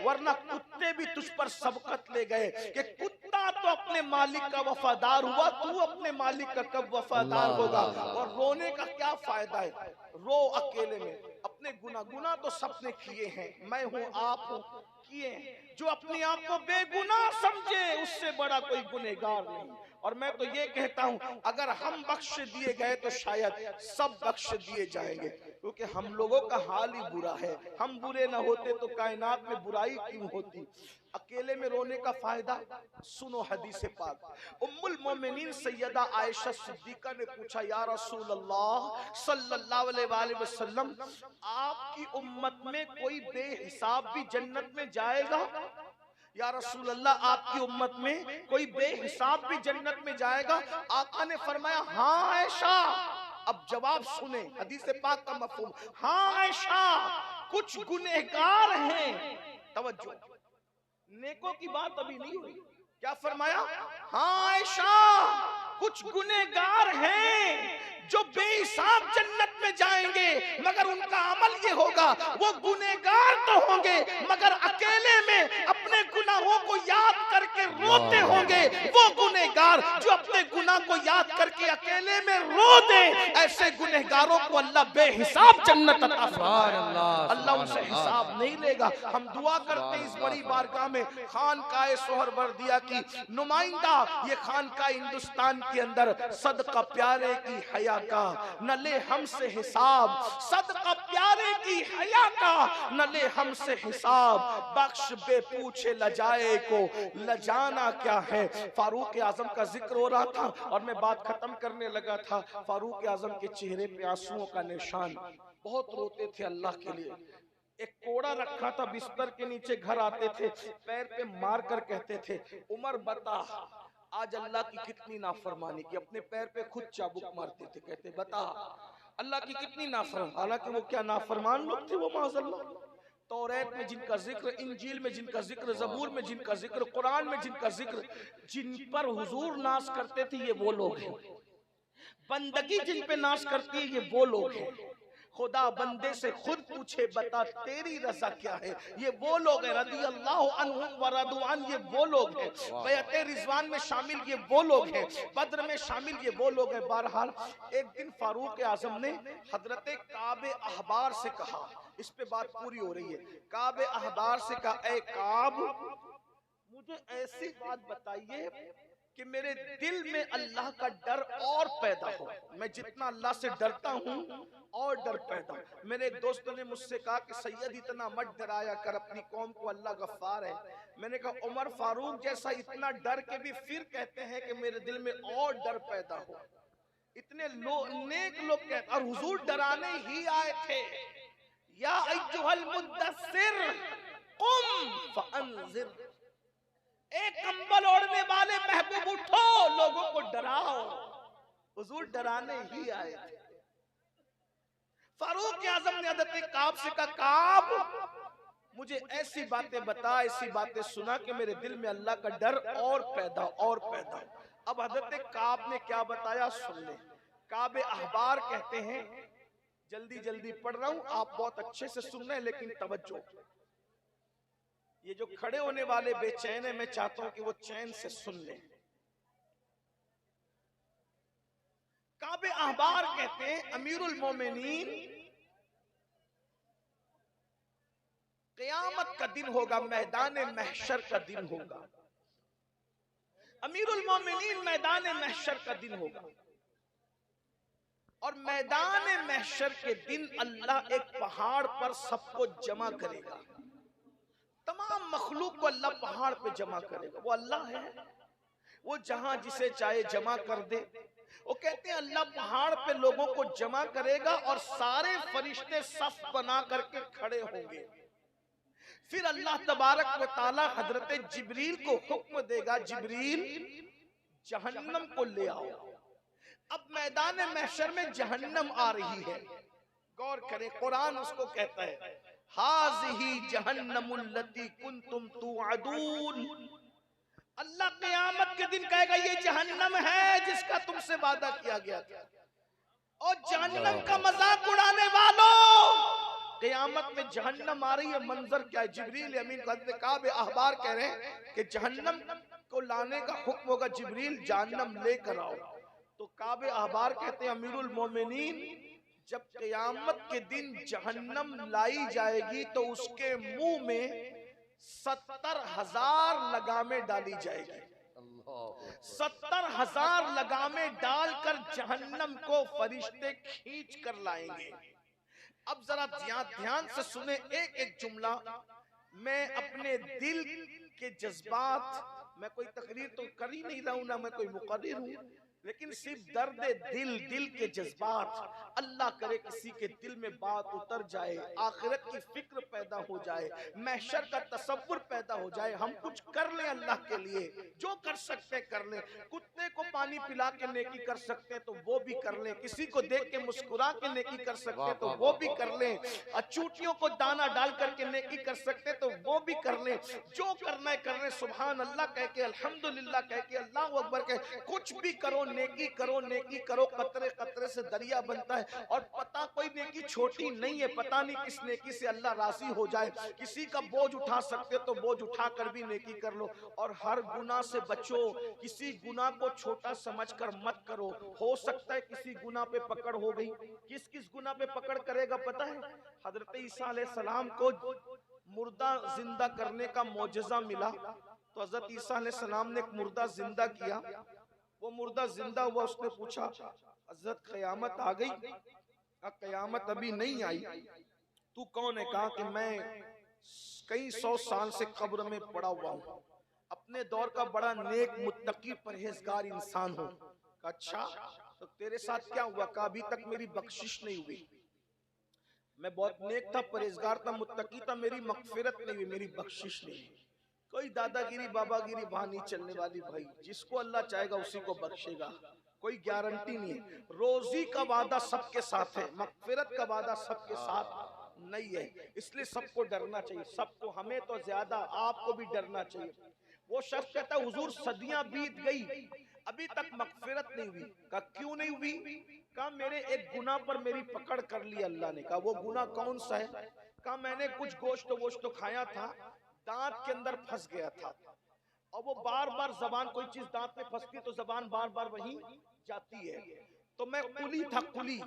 वरना कुत्ते भी तुझ पर सबकत ले गए। कि कुत्ता तो अपने मालिक का वफादार हुआ, तू अपने मालिक का कब वफादार होगा? और रोने का क्या फायदा है? रो अकेले में अपने गुनाह तो सबने किए हैं, मैं हूं आप हूं, किए। जो अपने आप को बेगुनाह समझे उससे बड़ा कोई गुनहगार नहीं। और मैं तो ये कहता हूं, अगर हम बख्श दिए गए तो शायद सब बख्श दिए जाएंगे, क्योंकि हम लोगों का हाल ही बुरा है। हम बुरे ना होते तो कायनात में बुराई क्यों होती? अकेले में रोने का फायदा सुनो हदीस पाक। उम्मुल मोमिनीन सैयदा आयशा सिद्दीका ने पूछा, या रसूल अल्लाह सल्लल्लाहु अलैहि वसल्लम, आपकी उम्मत में कोई बेहिसाब भी जन्नत में जाएगा? या रसूल अल्लाह, आपकी उम्मत में कोई बेहिसाब भी जन्नत में जाएगा? आका ने फरमाया, हाँ आयशा। अब जवाब सुने हदीस पाक का मफहूम। हाँ आयशा, कुछ गुनहगार हैं। तवज्जो, नेकों की बात अभी नहीं हुई। क्या फरमाया? हाँ आयशा, कुछ गुनहगार हैं जो बेहिसाब जन्नत में जाएंगे, मगर उनका अमल ये होगा, वो गुनहगार तो होंगे मगर अकेले में अपने गुनाहों को याद करके रोते होंगे। वो गुनहगार जो अपने गुनाह को याद करके अकेले में रो दे, ऐसे गुनहगारों को अल्लाह बेहिसाब जन्नत अता फरमाएगा। अल्लाह उनसे हिसाब नहीं लेगा। हम दुआ करते हैं इस बड़ी बारगाह में खानकाए सोहरवर्दिया की नुमाइंदा, ये खानकाह हिंदुस्तान के अंदर सदका प्यारे की हया का न ले हमसे हिसाब, सदका प्यारे की हया का न ले हमसे हिसाब, बख्श बे पूछे लजाए को लजाना क्या है। फारूक आजम का जिक्र हो रहा था और मैं बात खत्म करने लगा था। फारूक आजम के चेहरे पे आंसुओं का निशान, बहुत रोते थे अल्लाह के लिए। एक कोड़ा रखा था बिस्तर के नीचे, घर आते थे पैर पे मार कर कहते थे, उमर बता आज अल्लाह की कितनी नाफरमानी की। अपने पैर पे खुद चाबुक मारते थे, कहते बता अल्लाह की कितनी नाफरमान। हालांकि वो क्या नाफरमान लोग थे वो, माज़अल्लाह। तौरात में जिनका जिक्र, इंजील में जिनका जिक्र, जबूर में जिनका जिक्र, कुरान में जिनका जिक्र, जिन पर हुजूर नाश करते थे ये वो लोग हैं। बंदगी जिन पे नाश करती है ये वो लोग हैं। खुदा बंदे से खुद पूछे बता तेरी रजा क्या है, ये वो लोग हैं। रदी अल्लाह अन्हुम व रदुआन, ये वो लोग हैं। बैअते रिजवान में शामिल ये वो लोग हैं। बद्र में शामिल ये वो लोग हैं। बहरहाल एक दिन फारूक आजम ने हजरत काबे अहबार से कहा, इस पे बात पूरी हो रही है। काबे अहबार से कहा, ए काब, मुझे ऐसी बात बताइए कि मेरे दिल में अल्लाह का डर और पैदा हो। मैं जितना अल्लाह से डरता हूँ और डर पैदा। मेरे एक दोस्त ने मुझसे कहा कि सैयद इतना मत डराया कर अपनी कौम को, अल्लाह गफ्फार है। मैंने कहा उमर फारूक जैसा इतना डर के भी फिर कहते हैं कि मेरे दिल में और डर पैदा हो। इतने नेक लोग कहते, और हुजूर डराने ही आए थे। या अय्युहल मुद्दस्सिर कुम फअंज़िर, एक कंबल ओढ़ने वाले महबूब उठो, लोगों को डराओ। हुजूर डराने ही आए थे। फारूक आजम ने हज़रत काब से कहा, काब मुझे ऐसी बातें बता, ऐसी बातें सुना कि मेरे दिल में अल्लाह का डर और पैदा और पैदा। अब हज़रत काब ने क्या बताया सुन ले। काब अहबार कहते हैं, जल्दी जल्दी पढ़ रहा हूं, आप बहुत अच्छे से सुन रहे हैं लेकिन तवज्जो। ये जो खड़े होने वाले बेचैन है, मैं चाहता हूं कि वो चैन से सुन लें। काब अहबार कहते हैं, अमीरुल मोमिनीन, क़यामत का दिन होगा, मैदान महशर का दिन होगा। अमीरुल मोमिनीन मैदान महशर का दिन होगा, और मैदान महशर के दिन अल्लाह एक पहाड़ पर सबको जमा करेगा। तमाम मखलूक को अल्लाह पहाड़ पे जमा करेगा। वो अल्लाह है, वो जहां जिसे चाहे जमा कर दे। वो कहते हैं अल्लाह पहाड़ पे लोगों को जमा करेगा और सारे फरिश्ते सफ बना करके खड़े होंगे। फिर अल्लाह तबारक व तआला हजरत जिब्रील को हुक्म देगा, जिब्रील जहन्नम को ले आओ। अब मैदान महशर में जहन्नम आ रही है। गौर करें, कुरान उसको कहता है, हाज़िही जहन्नमुल्लती कुंतुम तुअदून। अल्लाह क़यामत के दिन कहेगा ये जहन्नम है जिसका तुमसे वादा किया गया था। और जहन्नम का मजाक उड़ाने वालों, क़यामत में जहन्नम आ रही है, मंजर क्या है। जिब्रील अमीन काब अहबार कह रहे हैं कि जहन्नम को लाने का हुक्म होगा, जिब्रील जहन्नम लेकर आओ। तो काब अहबार कहते हैं, अमीरुल मोमिनीन, जब क़यामत के दिन जहन्नम लाई जाएगी तो उसके मुंह में 70,000 लगामें डाली जाएगी। 70,000 लगामें डालकर जहन्नम को फरिश्ते खींच कर लाएंगे। अब जरा ध्यान से सुने एक एक जुमला। मैं अपने दिल के जज्बात, मैं कोई तकरीर तो कर ही नहीं रहा हूं, ना मैं कोई मुक़र्रिर हूं, लेकिन सिर्फ दर्द दिल के जज्बात। अल्लाह करे किसी के दिल में बात उतर जाए, आखिरत की फिक्र पैदा हो जाए, महशर का तसव्वुर पैदा हो जाए, हम कुछ कर लें अल्लाह के लिए, जो कर सकते कर लें। कुत्ते को पानी पिला के नेकी कर सकते हैं तो वो भी कर लें, किसी को देख के मुस्कुरा के नेकी कर सकते हैं तो वो भी कर लें, चूटियों को दाना डाल करके नेकी कर सकते हैं तो वो भी कर लें। जो करना है कर लें, सुभान अल्लाह कह के, अल्हम्दुलिल्लाह कह के, अल्लाहु अकबर कह, कुछ भी करो, नेकी करो, नेकी करो। कतरे कतरे से दरिया बनता है, और पता कोई नेकी छोटी नहीं है, पता नहीं किस नेकी से अल्लाह राजी हो जाए। किसी का बोझ उठा सकते हो तो बोझ उठा कर भी नेकी कर लो, और हर गुनाह से बचो। किसी गुनाह को छोटा समझकर मत करो, हो सकता है किसी गुनाह पे पकड़ हो गई। किस किस गुनाह पे पकड़ करेगा पता है? हजरत ईसा अलैहिस्सलाम को मुर्दा जिंदा करने का मौजज़ा मिला, तो हजरत ईसा अलैहिस्सलाम ने एक मुर्दा जिंदा किया। वो मुर्दा जिंदा हुआ, उसने पूछा हजरत क़यामत आ गई? क़यामत अभी नहीं आई। तू कौन है? कहा कि मैं कई 100 साल से कब्र में पड़ा हुआ हूँ, अपने दौर का बड़ा नेक मुत्तकी परहेजगार इंसान हूँ। अच्छा, तो तेरे साथ क्या हुआ? कहा अभी तक मेरी बख्शिश नहीं हुई। मैं बहुत नेक था, परहेजगार था, मुत्तकी था, मेरी मगफिरत नहीं हुई, मेरी बख्शिश नहीं हुई। कोई दादागिरी बाबागिरी वहां नहीं चलने वाली भाई, जिसको अल्लाह चाहेगा उसी को बख्शेगा, कोई गारंटी नहीं है। रोजी का वादा सबके साथ है, मगफिरत का वादा सबके साथ नहीं है, इसलिए सबको डरना चाहिए, सबको, हमें तो ज्यादा, आपको भी डरना चाहिए। वो शख्स कहता है हुजूर सदियां बीत गई अभी तक मगफिरत नहीं हुई। कहा क्यों नहीं हुई? कहा मेरे एक गुनाह पर मेरी पकड़ कर ली अल्लाह ने। कहा वो गुनाह कौन सा है? कहा मैंने कुछ गोश्त खाया था, दांत के अंदर फंस गया था, और वो बार बार जबान, कोई चीज दांत में फंसती तो जबान बार बार वहीं जाती है, तो मैं कुली था, कुली।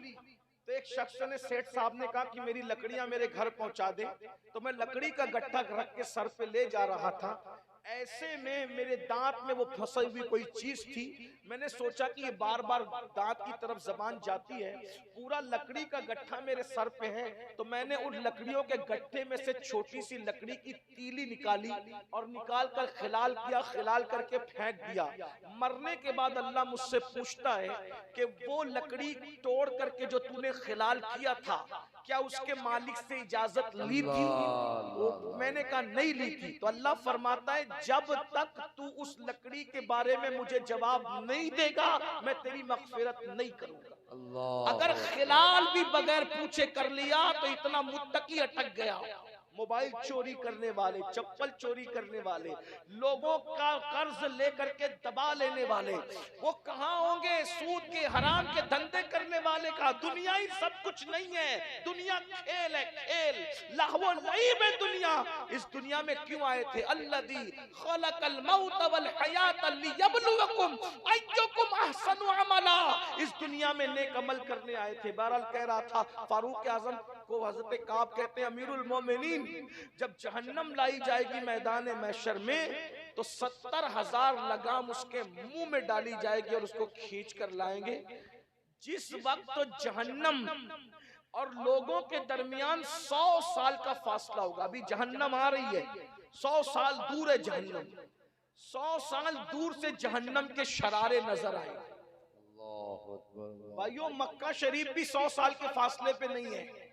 तो एक शख्स ने, सेठ साहब ने कहा कि मेरी लकड़ियां मेरे घर पहुंचा दे, तो मैं लकड़ी का गट्ठा रख के सर पे ले जा रहा था। ऐसे में मेरे दांत में वो फंसी हुई कोई चीज थी। मैंने सोचा कि ये बार बार दांत की तरफ जबान जाती है, पूरा लकड़ी का गट्ठा मेरे सर पे है, तो मैंने उन लकड़ियों के गट्ठे में से छोटी सी लकड़ी की तीली निकाली और निकाल कर खिलाल किया, खिलाल करके फेंक दिया। मरने के बाद अल्लाह मुझसे पूछता है कि वो लकड़ी तोड़ करके जो तूने खिलाल किया था, क्या उसके मालिक से इजाजत ली थी? वो मैंने कहा नहीं ली थी। तो अल्लाह फरमाता है जब तक तू उस लकड़ी के बारे में मुझे जवाब नहीं देगा मैं तेरी मगफिरत नहीं करूंगा। अगर खिलाल भी बगैर पूछे कर लिया तो इतना मुत्तकी अटक गया। मोबाइल चोरी करने वाले, चप्पल चोरी करने वाले, लोगों का कर्ज लेकर के दबा लेने वाले, वो कहाँ होंगे? सूद के हराम के धंधे करने वाले का। दुनिया ही सब कुछ नहीं है, दुनिया खेल है, खेल लहवो लईब है दुनिया। इस दुनिया में क्यों आए थे? अल्लज़ी खलक़ल मौत वल हयात लियब्लुवकुम अय्युकुम अहसनु अमला। इस दुनिया में नेक अमल करने आए थे। बहरहाल कह रहा था फारूक आजम को हजरत काब कहते हैं अमीरुल मोमिनीन, जब जहन्नम लाई जाएगी मैदान महशर में तो 70,000 लगाम उसके मुंह में डाली जाएगी और उसको खींच कर लाएंगे। जिस वक्त तो जहन्नम और लोगों के दरमियान 100 साल का फासला होगा। अभी जहन्नम आ रही है, 100 साल दूर है जहन्नम। 100 साल दूर से जहन्नम के शरारे नजर आए। भाइयों मक्का शरीफ भी 100 साल के फासले पे नहीं है,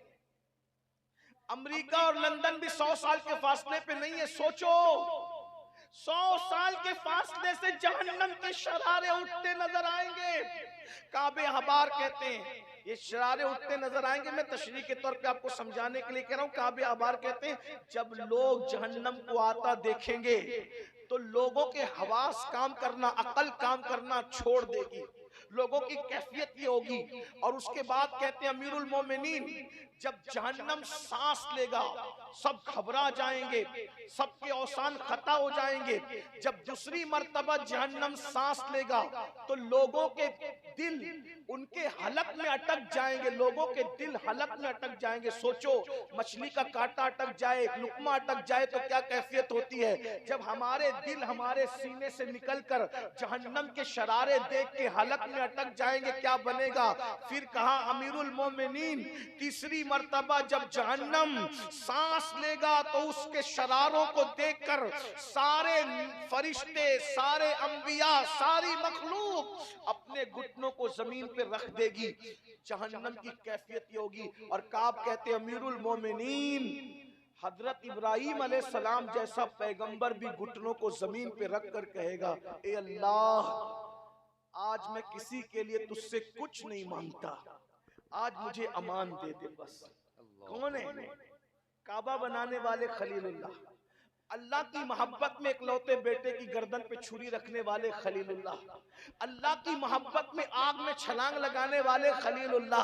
अमेरिका और लंदन भी 100 साल के फासले पे नहीं है। सोचो 100 साल के फासले से जहन्नम के शरारे उठते नजर आएंगे। काबे हबार कहते हैं ये शरारे उठते नजर आएंगे। मैं तशरीह के तौर पे आपको समझाने के लिए कह रहा हूँ। काबे हबार कहते हैं जब लोग जहन्नम को आता देखेंगे तो लोगों के हवास काम करना, अकल काम करना छोड़ देगी। लोगों की कैफियत ये होगी। और उसके बाद कहते हैं अमीरुल मोमिनीन जब जहन्नम सांस लेगा सब घबरा जाएंगे, सबके औसान खता हो जाएंगे। जब दूसरी मर्तबा जहन्नम सांस लेगा तो लोगों के दिल उनके हलक में अटक जाएंगे, लोगों के दिल हलक में अटक जाएंगे। सोचो मछली का कांटा अटक जाए, लुकमा अटक जाए तो क्या कैफियत होती है। जब हमारे दिल हमारे सीने से निकलकर जहन्नम के शरारे देख के हलक में अटक जाएंगे क्या बनेगा। फिर कहा अमीरुल मोमिनीन तीसरी मर्तबा जब जहन्नम सांस लेगा तो उसके शरारों को देखकर सारे फरिश्ते, सारे अंबिया, सारी मखलूक अपने घुटनों को जमीन पे रख देगी। जहन्नम की कैफियत ये होगी। और काब कहते अमीरुल मोमिनीन हजरत इब्राहिम अलैहिस्सलाम जैसा पैगंबर भी घुटनों को जमीन पे रख कर कहेगा ए अल्लाह आज मैं किसी के लिए तुझसे कुछ नहीं मांगता, आज मुझे अमान दे दे बस। कौन है? काबा बनाने वाले खलीलुल्लाह, अल्लाह की मोहब्बत में इकलौते बेटे की गर्दन पे छुरी रखने वाले खलीलुल्लाह, अल्लाह की मोहब्बत में आग में छलांग लगाने वाले खलीलुल्लाह,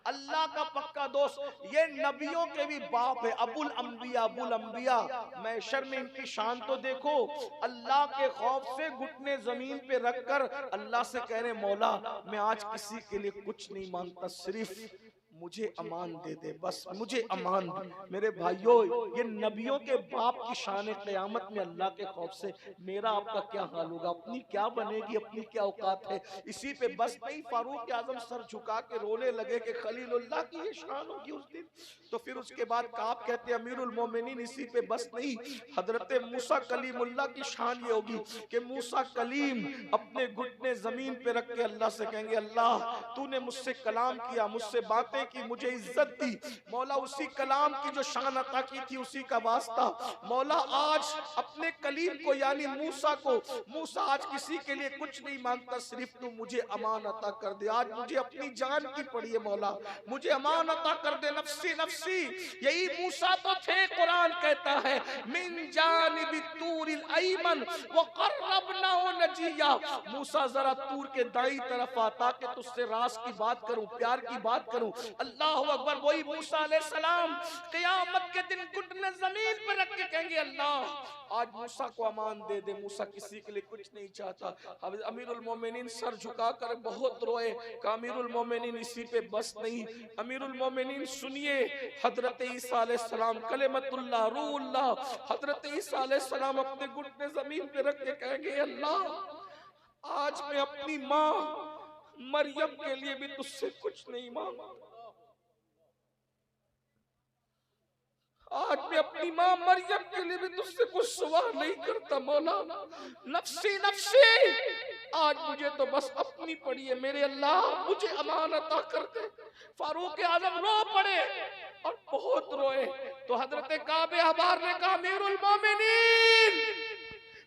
अल्लाह का पक्का दोस्त। ये नबियों के भी बाप है, अबुल अंबिया, अबुल अंबिया। महशर में इनकी शान तो देखो। अल्लाह के खौफ से घुटने जमीन पे रखकर अल्लाह से कह रहे मौला मैं आज किसी के लिए कुछ नहीं मांगता, सिर्फ मुझे अमान दे दे बस, मुझे अमान दे। मेरे भाइयों ये नबियों के बाप की शान क़यामत में अल्लाह के खौफ से मेरा आपका क्या हाल होगा, अपनी क्या बनेगी, अपनी क्या औकात है। इसी पे बस नहीं फारूक आजम सर झुका के रोने लगे कि खलीलुल्लाह की ये शान होगी उस दिन। तो फिर उसके बाद काब कहते अमीरुल मोमिनीन इसी पे बस नहीं, हजरत मूसा कलीमुल्लाह की शान ये होगी कि मूसा कलीम अपने घुटने जमीन पे रख के अल्लाह से कहेंगे अल्लाह तूने मुझसे कलाम किया, मुझसे बातें की, मुझे इज्जत दी। मौला उसी कलाम की जो शान अता की थी उसी का वास्ता मौला आज अपने कलीम को यानी मूसा को, मूसा आज किसी के लिए कुछ नहीं मांगता, सिर्फ तू मुझे अमान अता कर दे। आज मुझे अपनी जान की पड़ी है मौला, मुझे अमान अता कर दे। नफ्सी नफ्सी यही मूसा तो थे। कुरान कहता है मिन जानिबि तूरिल अयमन व क़र्रबनाहु नजिया। मूसा जरा तूर के दाई तरफ आता कि तुझसे राज की बात करूं, प्यार की बात करूं। अल्लाह अकबर। वही मूसा अलैहिस्सलाम क़यामत के दिन घुटने जमीन पर रख के कहेंगे अल्लाह आज मूसा को अमान दे दे। मूसा किसी के लिए कुछ नहीं चाहता। अब अमीरुल मोमिनीन सर झुकाकर बहुत रोए। अमीरुल मोमिनीन इसी पे बस नहीं, अमीरुल मोमिनीन सुनिए हजरत ईसा अलैहिस्सलाम कलिमतुल्लाह रूहुल्लाह, हजरत ईसा अलैहिस्सलाम अपने घुटने जमीन पे रख के कहेंगे अल्लाह आज मैं अपनी माँ मरियम के लिए भी तुझसे कुछ नहीं मांगता, आज मैं अपनी माँ मरियम के लिए भी तुझसे कुछ सवाल नहीं करता। मौला नफ्सी नफ्सी आज मुझे तो बस अपनी पड़ी है, मेरे अल्लाह मुझे अमानत अता कर दे। फारूक आजम रो पड़े और बहुत रोए। तो हजरत काबे अहबार ने कहा, अमीरुल मोमिनीन,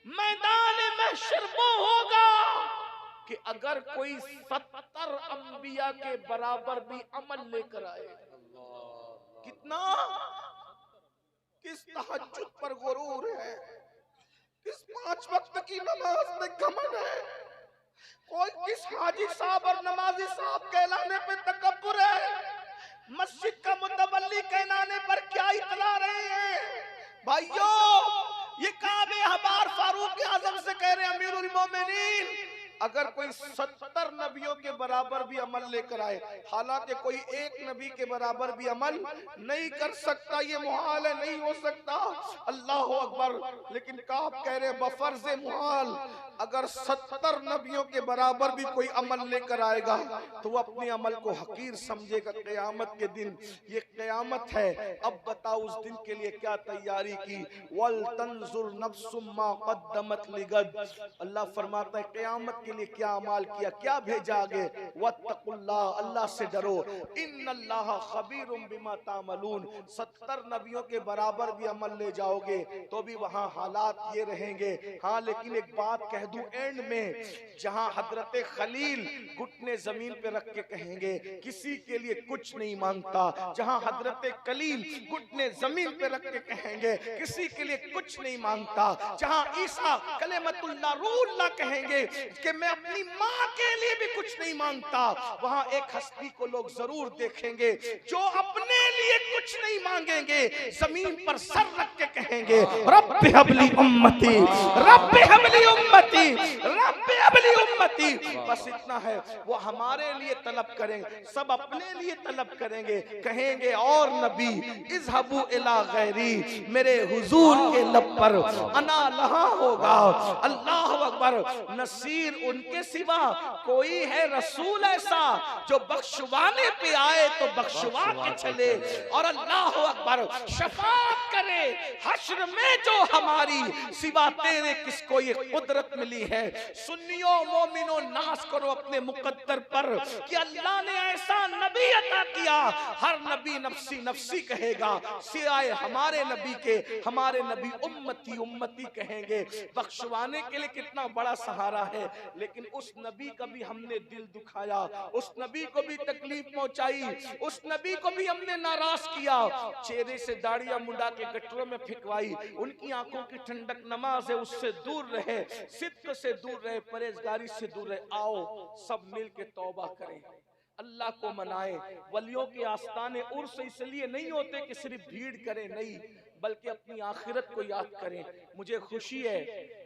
मैदान महशर वो होगा कि अगर कोई 70 अंबिया के बराबर भी अमल लेकर आए। कितना, किस तहज्जुद पर गुरूर है, किस 5 वक्त की नमाज में घमंड है, कोई किस हाजी साहब और नमाजी साहब कहलाने पे तकब्बुर है, मस्जिद का मुतवल्ली कहलाने पर क्या इतला रहे हैं। भाइयों, ये काबे अहबार फारूक आजम से कह रहे हैं, अमीरुल मोमिनीन, अगर कोई 70 नबियों के बराबर भी अमल लेकर आए, हालांकि कोई एक नबी के बराबर भी अमल नहीं कर सकता, ये मुहाल है, नहीं हो सकता। अल्लाह अकबर। लेकिन काब कह रहे बफर्ज मुहाल, अगर 70 नबियों के बराबर भी कोई अमल लेकर आएगा तो वो अपने अमल को हकीर समझेगा क़यामत के दिन। ये क़यामत है। अब बताओ उस दिन के लिए क्या तैयारी की। वल तंजुर नफ्सुम मा क़द्दमत लिगद। अल्लाह फरमाता है क़यामत के लिए क्या अमाल किया, क्या भेजा आगे। वत्तकुल्लाह, अल्लाह से डरो। इन्नल्लाह खबीरुम बिमा तामलून। 70 नबियों के बराबर भी अमल ले जाओगे तो भी वहां हालात ये रहेंगे। हाँ, लेकिन एक बात कह दूं एंड में, जहां हजरत खलील घुटने जमीन पे रख के कहेंगे किसी के लिए कुछ नहीं मांगता, जहां हजरत कलील घुटने जमीन पे रख के कहेंगे किसी के लिए कुछ नहीं मांगता, जहां ईसा कलेमतुल्लाह रूहुल्लाह कहेंगे कि मैं अपनी माँ के लिए भी कुछ नहीं मांगता, वहां एक हस्ती को लोग जरूर देखेंगे जो अपने लिए कुछ नहीं मांगेंगे, जमीन पर सर रख के कहेंगे rabbi humbly उम्मती, rabbi humbly उम्मती, rabbi humbly उम्मती। बस इतना है। वो हमारे लिए तलब करेंगे, सब अपने लिए तलब करेंगे, कहेंगे और नबी इज़हबू इला गैरी, मेरे हुजूर के लब पर अना लहा होगा। अल्लाह अकबर। नसीर उनके सिवा कोई है रसूल ऐसा जो बख्शवाने पे आए तो बख्शवा के चले, और अल्लाह अकबर शफाअत करे हश्र में जो हमारी, सिवा तेरे किसको ये कुदरत मिली है। सुन्नियों मोमिनों, नाज करो अपने मुकद्दर पर कि अल्लाह ने ऐसा नबी अता किया, हर नबी नफ्सी नफ्सी कहेगा, सिवाय हमारे नबी के। हमारे नबी उम्मती उम्मती कहेंगे। बख्शवाने के लिए कितना बड़ा सहारा है, लेकिन उस नबी का भी हमने दिल दुखाया, उस नबी को भी तकलीफ पहुंचाई, उस नबी को भी हमने नाराज किया, चेहरे से दाढ़ियां मुंडा के गटरों में फिकवाई। उनकी आंखों की ठंडक नमाज है, उससे दूर रहे, सिद्क से दूर रहे, परहेजगारी से दूर रहे। आओ सब मिल के तौबा करें, अल्लाह को मनाएं। वलियों के आस्ताने उर्स इसलिए नहीं होते कि सिर्फ भीड़ करें, नहीं, बल्कि अपनी आखिरत को याद करें। मुझे खुशी है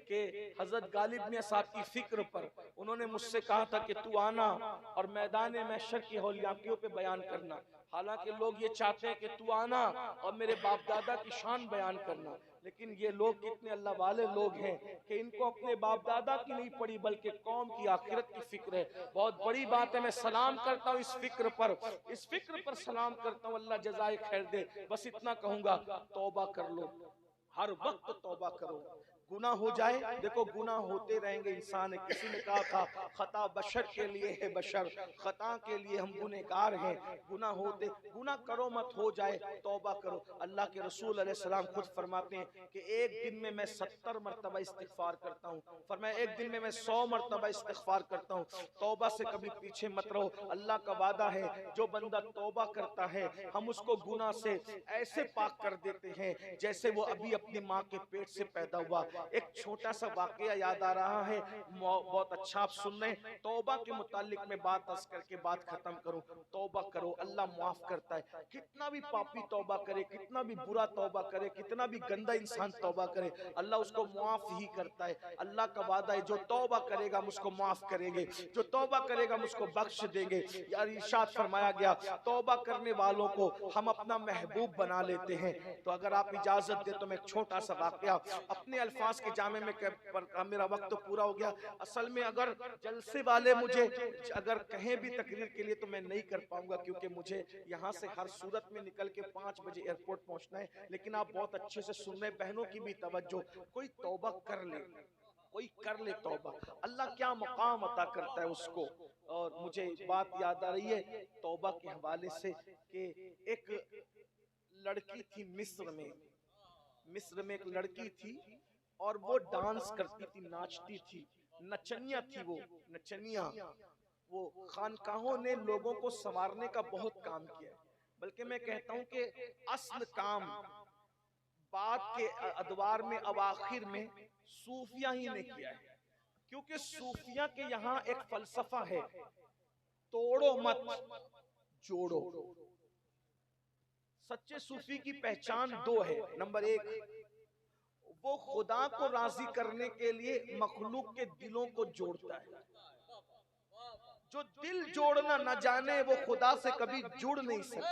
कि हजरत गालिब मियां साहब की फिक्र पर उन्होंने मुझसे कहा था कि तू आना और मैदान महशर की हौलियातियों पे बयान करना। हालांकि लोग ये चाहते हैं कि तू आना और मेरे बाप दादा की शान बयान करना, लेकिन ये लोग कितने अल्लाह वाले लोग हैं कि इनको अपने बाप दादा की नहीं पड़ी बल्कि कौम की आखिरत की फिक्र है। बहुत बड़ी बात है। मैं सलाम करता हूँ इस फिक्र पर, इस फिक्र पर सलाम करता हूँ। अल्लाह जज़ाए खैर दे। बस इतना कहूंगा, तौबा कर लो, हर वक्त तौबा करो। गुनाह हो जाए, देखो गुनाह होते रहेंगे, इंसान है। किसी ने कहा था खता बशर के लिए है, बशर खता के लिए हम गुनहगार हैं। गुनाह होते, गुनाह करो मत, हो जाए तौबा करो। अल्लाह के रसूल अलैहि सलाम खुद फरमाते हैं कि एक दिन में मैं 70 मरतबा इस्तिगफार करता हूँ, फरमाया एक दिन में मैं 100 मरतबा इस्तिगफार करता हूँ। तौबा से कभी पीछे मत रहो। अल्लाह का वादा है, जो बंदा तौबा करता है हम उसको गुनाह से ऐसे पाक कर देते हैं जैसे वो अभी अपनी माँ के पेट से पैदा हुआ। एक छोटा सा वाकया याद आ रहा है, बहुत अच्छा आप सुन रहे हैं। तौबा के मुतालिक में बात अर्ज करके बात खत्म करूं। तौबा करो, अल्लाह माफ करता है। कितना भी पापी तौबा करे, कितना भी बुरा तौबा करे, कितना भी गंदा इंसान तौबा करे, अल्लाह उसको माफ ही करता है। अल्लाह का वादा है, जो तौबा करेगा हम उसको माफ करेंगे, जो तौबा करेगा हम उसको बख्श देंगे। यार इरशाद फरमाया गया, तौबा करने वालों को हम अपना महबूब बना लेते हैं। तो अगर आप इजाजत दे तो मैं एक छोटा सा वाकया अपने अल्फाज के जामे में मेरा वक्त तो पूरा हो गया। असल में अगर जलसे वाले मुझे अगर कहें भी तकरीर के लिए तो मैं नहीं कर पाऊंगा, क्योंकि मुझे यहाँ से हर सूरत में निकल के 5 बजे एयरपोर्ट पहुंचना है। लेकिन आप बहुत अच्छे से सुन रहे, बहनों की भी तवज्जो, कोई तौबा कर ले, कोई कर ले तौबा, अल्लाह क्या मकाम अता करता है उसको। और मुझे बात याद आ रही है तौबा के हवाले से कि एक लड़की थी मिस्र में एक लड़की थी और वो डांस करती थी, नाचती थी, नचनिया थी वो नचनिया। वो खानकाहों ने लोगों को संवारने का बहुत काम किया है, बल्कि मैं कहता हूं कि असल काम बाद के अदवार में अवाखिर में सूफिया ही ने किया है। क्योंकि सूफिया के यहाँ एक फलसफा है, तोड़ो मत जोड़ो। सच्चे सूफी की पहचान दो है। नंबर एक, वो खुदा को राजी करने के लिए मखलूक के दिलों को जोड़ता है। जो दिल जोड़ना न जाने वो खुदा से कभी जुड़ नहीं सकता।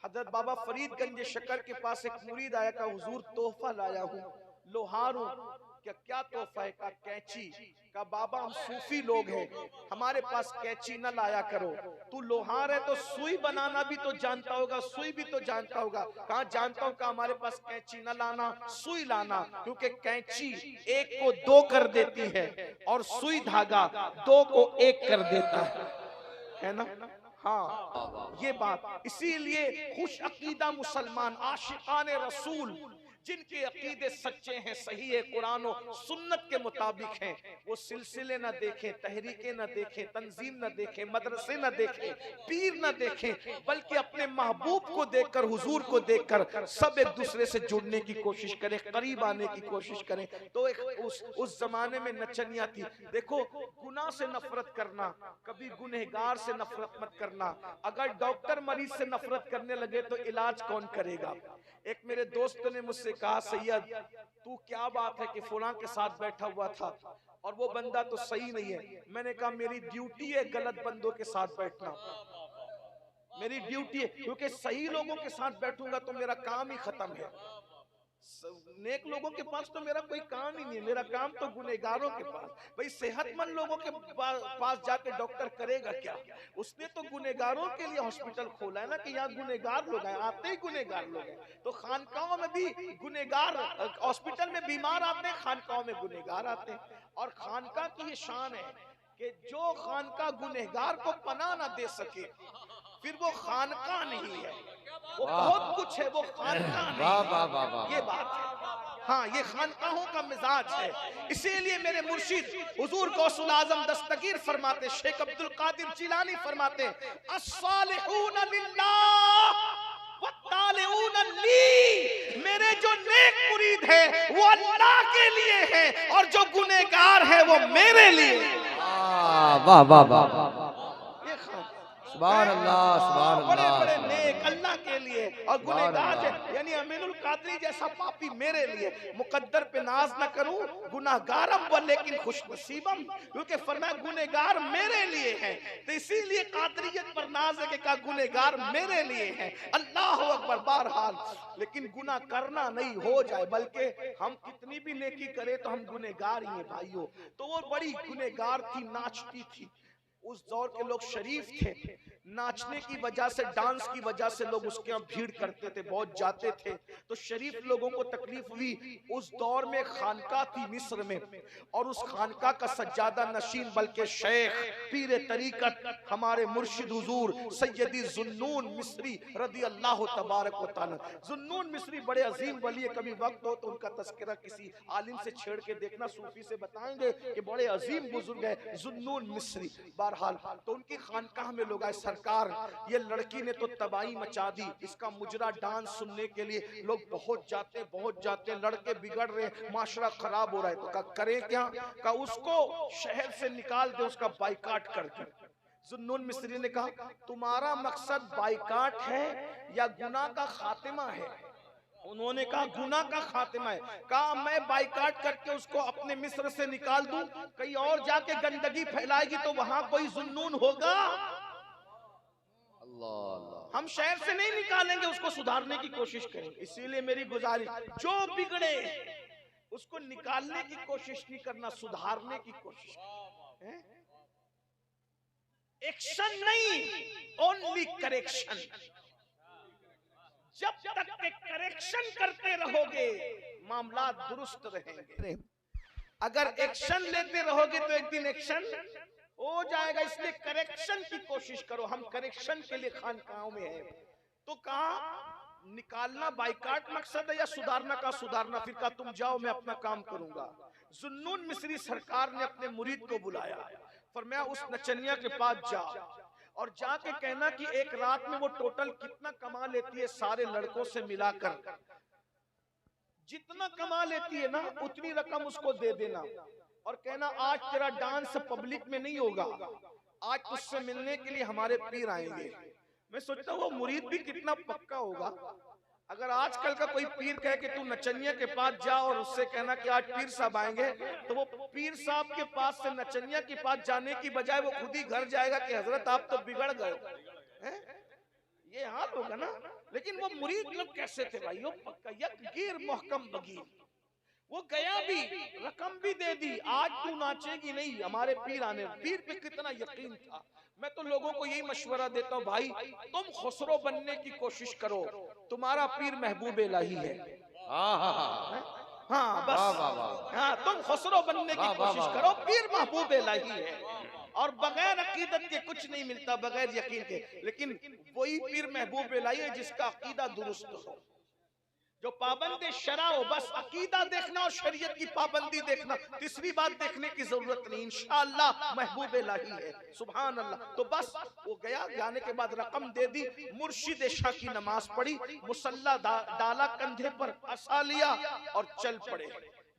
हजरत बाबा फरीदगंज शक्कर के पास एक मुरीद आया, का हुजूर तोहफा लाया हूँ, लोहार हूँ। क्या तोहफा है? का कैंची। का बाबा हम सूफी लोग हैं, हमारे पास कैंची न लाया करो। तू लोहार है तो सुई बनाना भी तो जानता होगा, सुई भी तो जानता होगा। कहाँ जानता हूँ? का हमारे पास कैंची न लाना, सुई लाना। क्योंकि कैंची एक को दो कर देती है और सुई धागा दो को एक कर देता है ना। हाँ, ये बात। इसीलिए खुश अकीदा मुसलमान, आशिकाने रसूल, जिनके अकीदे सच्चे हैं, सही है, कुरान और सुन्नत के मुताबिक हैं, वो सिलसिले न देखें, तहरीके न देखें, तंजीम न देखें, मदरसे न देखें, पीर न देखें, बल्कि अपने महबूब को देखकर, हुजूर को देखकर सब एक दूसरे से जुड़ने की कोशिश करें, करीब आने की कोशिश करें। तो एक उस जमाने में नचनिया थी। देखो, गुनाह से नफरत करना, कभी गुनहगार से नफरत मत करना। अगर डॉक्टर मरीज से नफरत करने लगे तो इलाज कौन करेगा? एक मेरे दोस्त ने मुझसे कहा, सैयद तू क्या बात है कि फलां के साथ बैठा हुआ था और वो बंदा तो सही नहीं है। मैंने कहा मेरी ड्यूटी है गलत बंदों के साथ बैठना, मेरी ड्यूटी है, क्योंकि सही लोगों के साथ बैठूंगा तो मेरा काम ही खत्म है। नेक लोगों के पास तो मेरा कोई काम ही नहीं है, मेरा काम तो गुनहगारों के पास। भाई सेहतमंद लोगों के पास जाके डॉक्टर करेगा क्या? उसने तो गुनहगारों के लिए हॉस्पिटल खोला है ना, कि यहाँ गुनहगार लोग हैं, आते ही गुनहगार लोग हैं। तो खानकाहों में भी गुनहगार, हॉस्पिटल में बीमार आते हैं, खानकाहों में गुनहगार आते हैं। और खानका की ये शान है कि जो खानका गुनहगार को पनाह ना दे सके फिर वो खानका नहीं है। वो बहुत कुछ है, वो खानका नहीं। ये बात है। हाँ, ये खानकाहों का मिजाज है। इसीलिए मेरे मुर्शिद हुजूर गौसुल आजम दस्तगीर फरमाते, शेख अब्दुल कादिर जिलानी फरमाते, अस्सालिहून लिल्लाह वत्तालिऊन ली। मेरे जो नेक मुरीद है वो अल्लाह के लिए है और जो गुनहगार है वो मेरे लिए। वाह वाह वाह, सुभान अल्लाह, सुभान अल्लाह। बड़े बड़े नेक अल्लाह के लिए और गुनहगार यानी अमीनुल कादरी जैसा पापी मेरे लिए। मुकद्दर पे नाज न करूं, गुनाहगारम व लेकिन खुशनसीबम, क्योंकि फरमाया गुनहगार मेरे लिए है। तो इसीलिए कादरियत पर नाज है कि का गुनहगार मेरे लिए है। अल्लाह अकबर। बहरहाल, लेकिन गुनाह करना नहीं हो जाए, बल्कि हम कितनी भी नेकी करें तो हम गुनहगार ही हैं भाइयों। तो वो बड़ी गुनहगार थी, नाचती थी। उस दौर के लोग शरीफ थे, नाचने की वजह से, डांस की वजह से लोग उसके यहाँ भीड़ करते थे, बहुत जाते थे। तो शरीफ लोगों को तकलीफ हुई। उस दौर में खानका थी मिस्र में, और उस खानका का सज्जादा नशीन बल्कि शेख पीर तरीकत हमारे मुर्शिद हुजूर सैयदी जुन्नून मिस्री रदी अल्लाह तबारक व तआला। जुन्नून मिस्री बड़े अजीम वली, कभी वक्त हो तो उनका तस्करा किसी आलिम से छेड़ के देखना, सूफी से बताएंगे कि बड़े अजीम बुजुर्ग है जुन्नून मिस्री। बहरहाल, तो उनकी खानकाह में लोग आए, सरकार ये लड़की ने तो तबाही मचा दी, इसका मुजरा डांस सुनने के लिए लोग बहुत जाते, लड़के बिगड़ रहे, माशरा खराब हो रहा है। तो करें क्या? का उसको शहर से निकाल दे, उसका बाइकाट कर दे। जुन्नून मिस्री ने कहा, तुम्हारा मकसद बाइकाट है या गुनाह का खातिमा है? उन्होंने कहा गुनाह का खातिमा है। कहा मैं बाइकाट करके उसको अपने मिस्र से निकाल दूं, कहीं और जाके गंदगी फैलाएगी तो वहां कोई जुन्नून होगा? अल्लाह, हम शहर से नहीं निकालेंगे, उसको सुधारने की कोशिश करेंगे। इसीलिए मेरी गुजारिश, जो बिगड़े उसको निकालने की कोशिश नहीं करना, सुधारने की कोशिश करना। एक्शन नहीं, ओनली करेक्शन। जब तक के करेक्शन करते रहोगे मामला दुरुस्त रहेंगे। अगर एक्शन लेते रहोगे तो एक दिन एक्शन हो जाएगा, इसलिए करेक्शन की कोशिश करो। हम करेक्शन के लिए खानकाहों में हैं। तो कहा निकालना बाइकाट मकसद है या सुधारना का सुधारना? फिर कहा तुम जाओ, मैं अपना काम करूंगा। जुन्नून मिस्री सरकार ने अपने मुरीद को बुलाया, फरमाया उस नचनिया के पास जा और जाके कहना कि एक रात में वो टोटल कितना कमा लेती है, सारे लड़कों से मिलाकर जितना कमा लेती है ना उतनी रकम उसको दे देना और कहना आज तेरा डांस पब्लिक में नहीं होगा, आज तुझसे मिलने के लिए हमारे पीर आएंगे। मैं सोचता हूँ वो मुरीद भी कितना पक्का होगा। अगर आजकल का कोई पीर कहे कि तू नचनिया के पास जा और उससे कहना कि आज पीर साहब आएंगे, तो वो पीर साहब के पास से नचनिया के पास जाने की बजाय वो खुद ही घर जाएगा कि हजरत आप तो बिगड़ गए। ये हाल होगा ना। लेकिन वो मुरीद लोग कैसे थे भाई, पक्का यकगीर मोहकम बगीर। वो गया भी, रकम भी दे दी, आज तू नाचेगी नहीं, हमारे पीर आने। पीर पे कितना यकीन था। मैं तो लोगों को यही मशवरा देता हूँ, भाई तुम खुसरो बनने की कोशिश करो, तुम्हारा पीर महबूब इलाही है। हाँ बस, हाँ तुम खुसरो बनने की कोशिश करो, पीर महबूब इलाही है। और बगैर अकीदत के कुछ नहीं मिलता, बगैर यकीन के। लेकिन वही पीर महबूब इलाही है जिसका अकीदा दुरुस्त हो, जो पाबंद शरा हो। बस अकीदा देखना और शरीयत की पाबंदी देखना, तीसरी बात देखने की जरूरत नहीं। इंशाअल्लाह महबूब इलाही है, सुभान अल्लाह। तो बस वो गया, जाने के बाद रकम दे दी, मुर्शिद शाह की नमाज पढ़ी, मुसल्ला डाला कंधे पर, असा लिया और चल पड़े।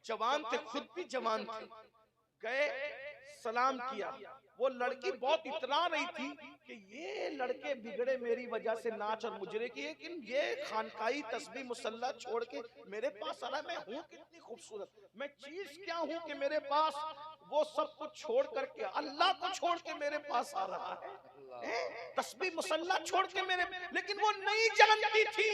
जवान थे, खुद भी जवान थे। गए, सलाम किया। वो लड़की बहुत इतरा रही थी कि ये लड़के बिगड़े मेरी वजह से, नाच और मुजरे की, लेकिन ये खानकाई तस्बीह मुसल्ला छोड़ के मेरे पास आ रहा है। मैं हूँ कितनी खूबसूरत, मैं चीज क्या हूँ कि मेरे पास वो सब कुछ छोड़ करके, अल्लाह को छोड़ के मेरे पास आ रहा है, तस्बीह मुसल्ला छोड़ के मेरे। लेकिन वो नहीं जानती थी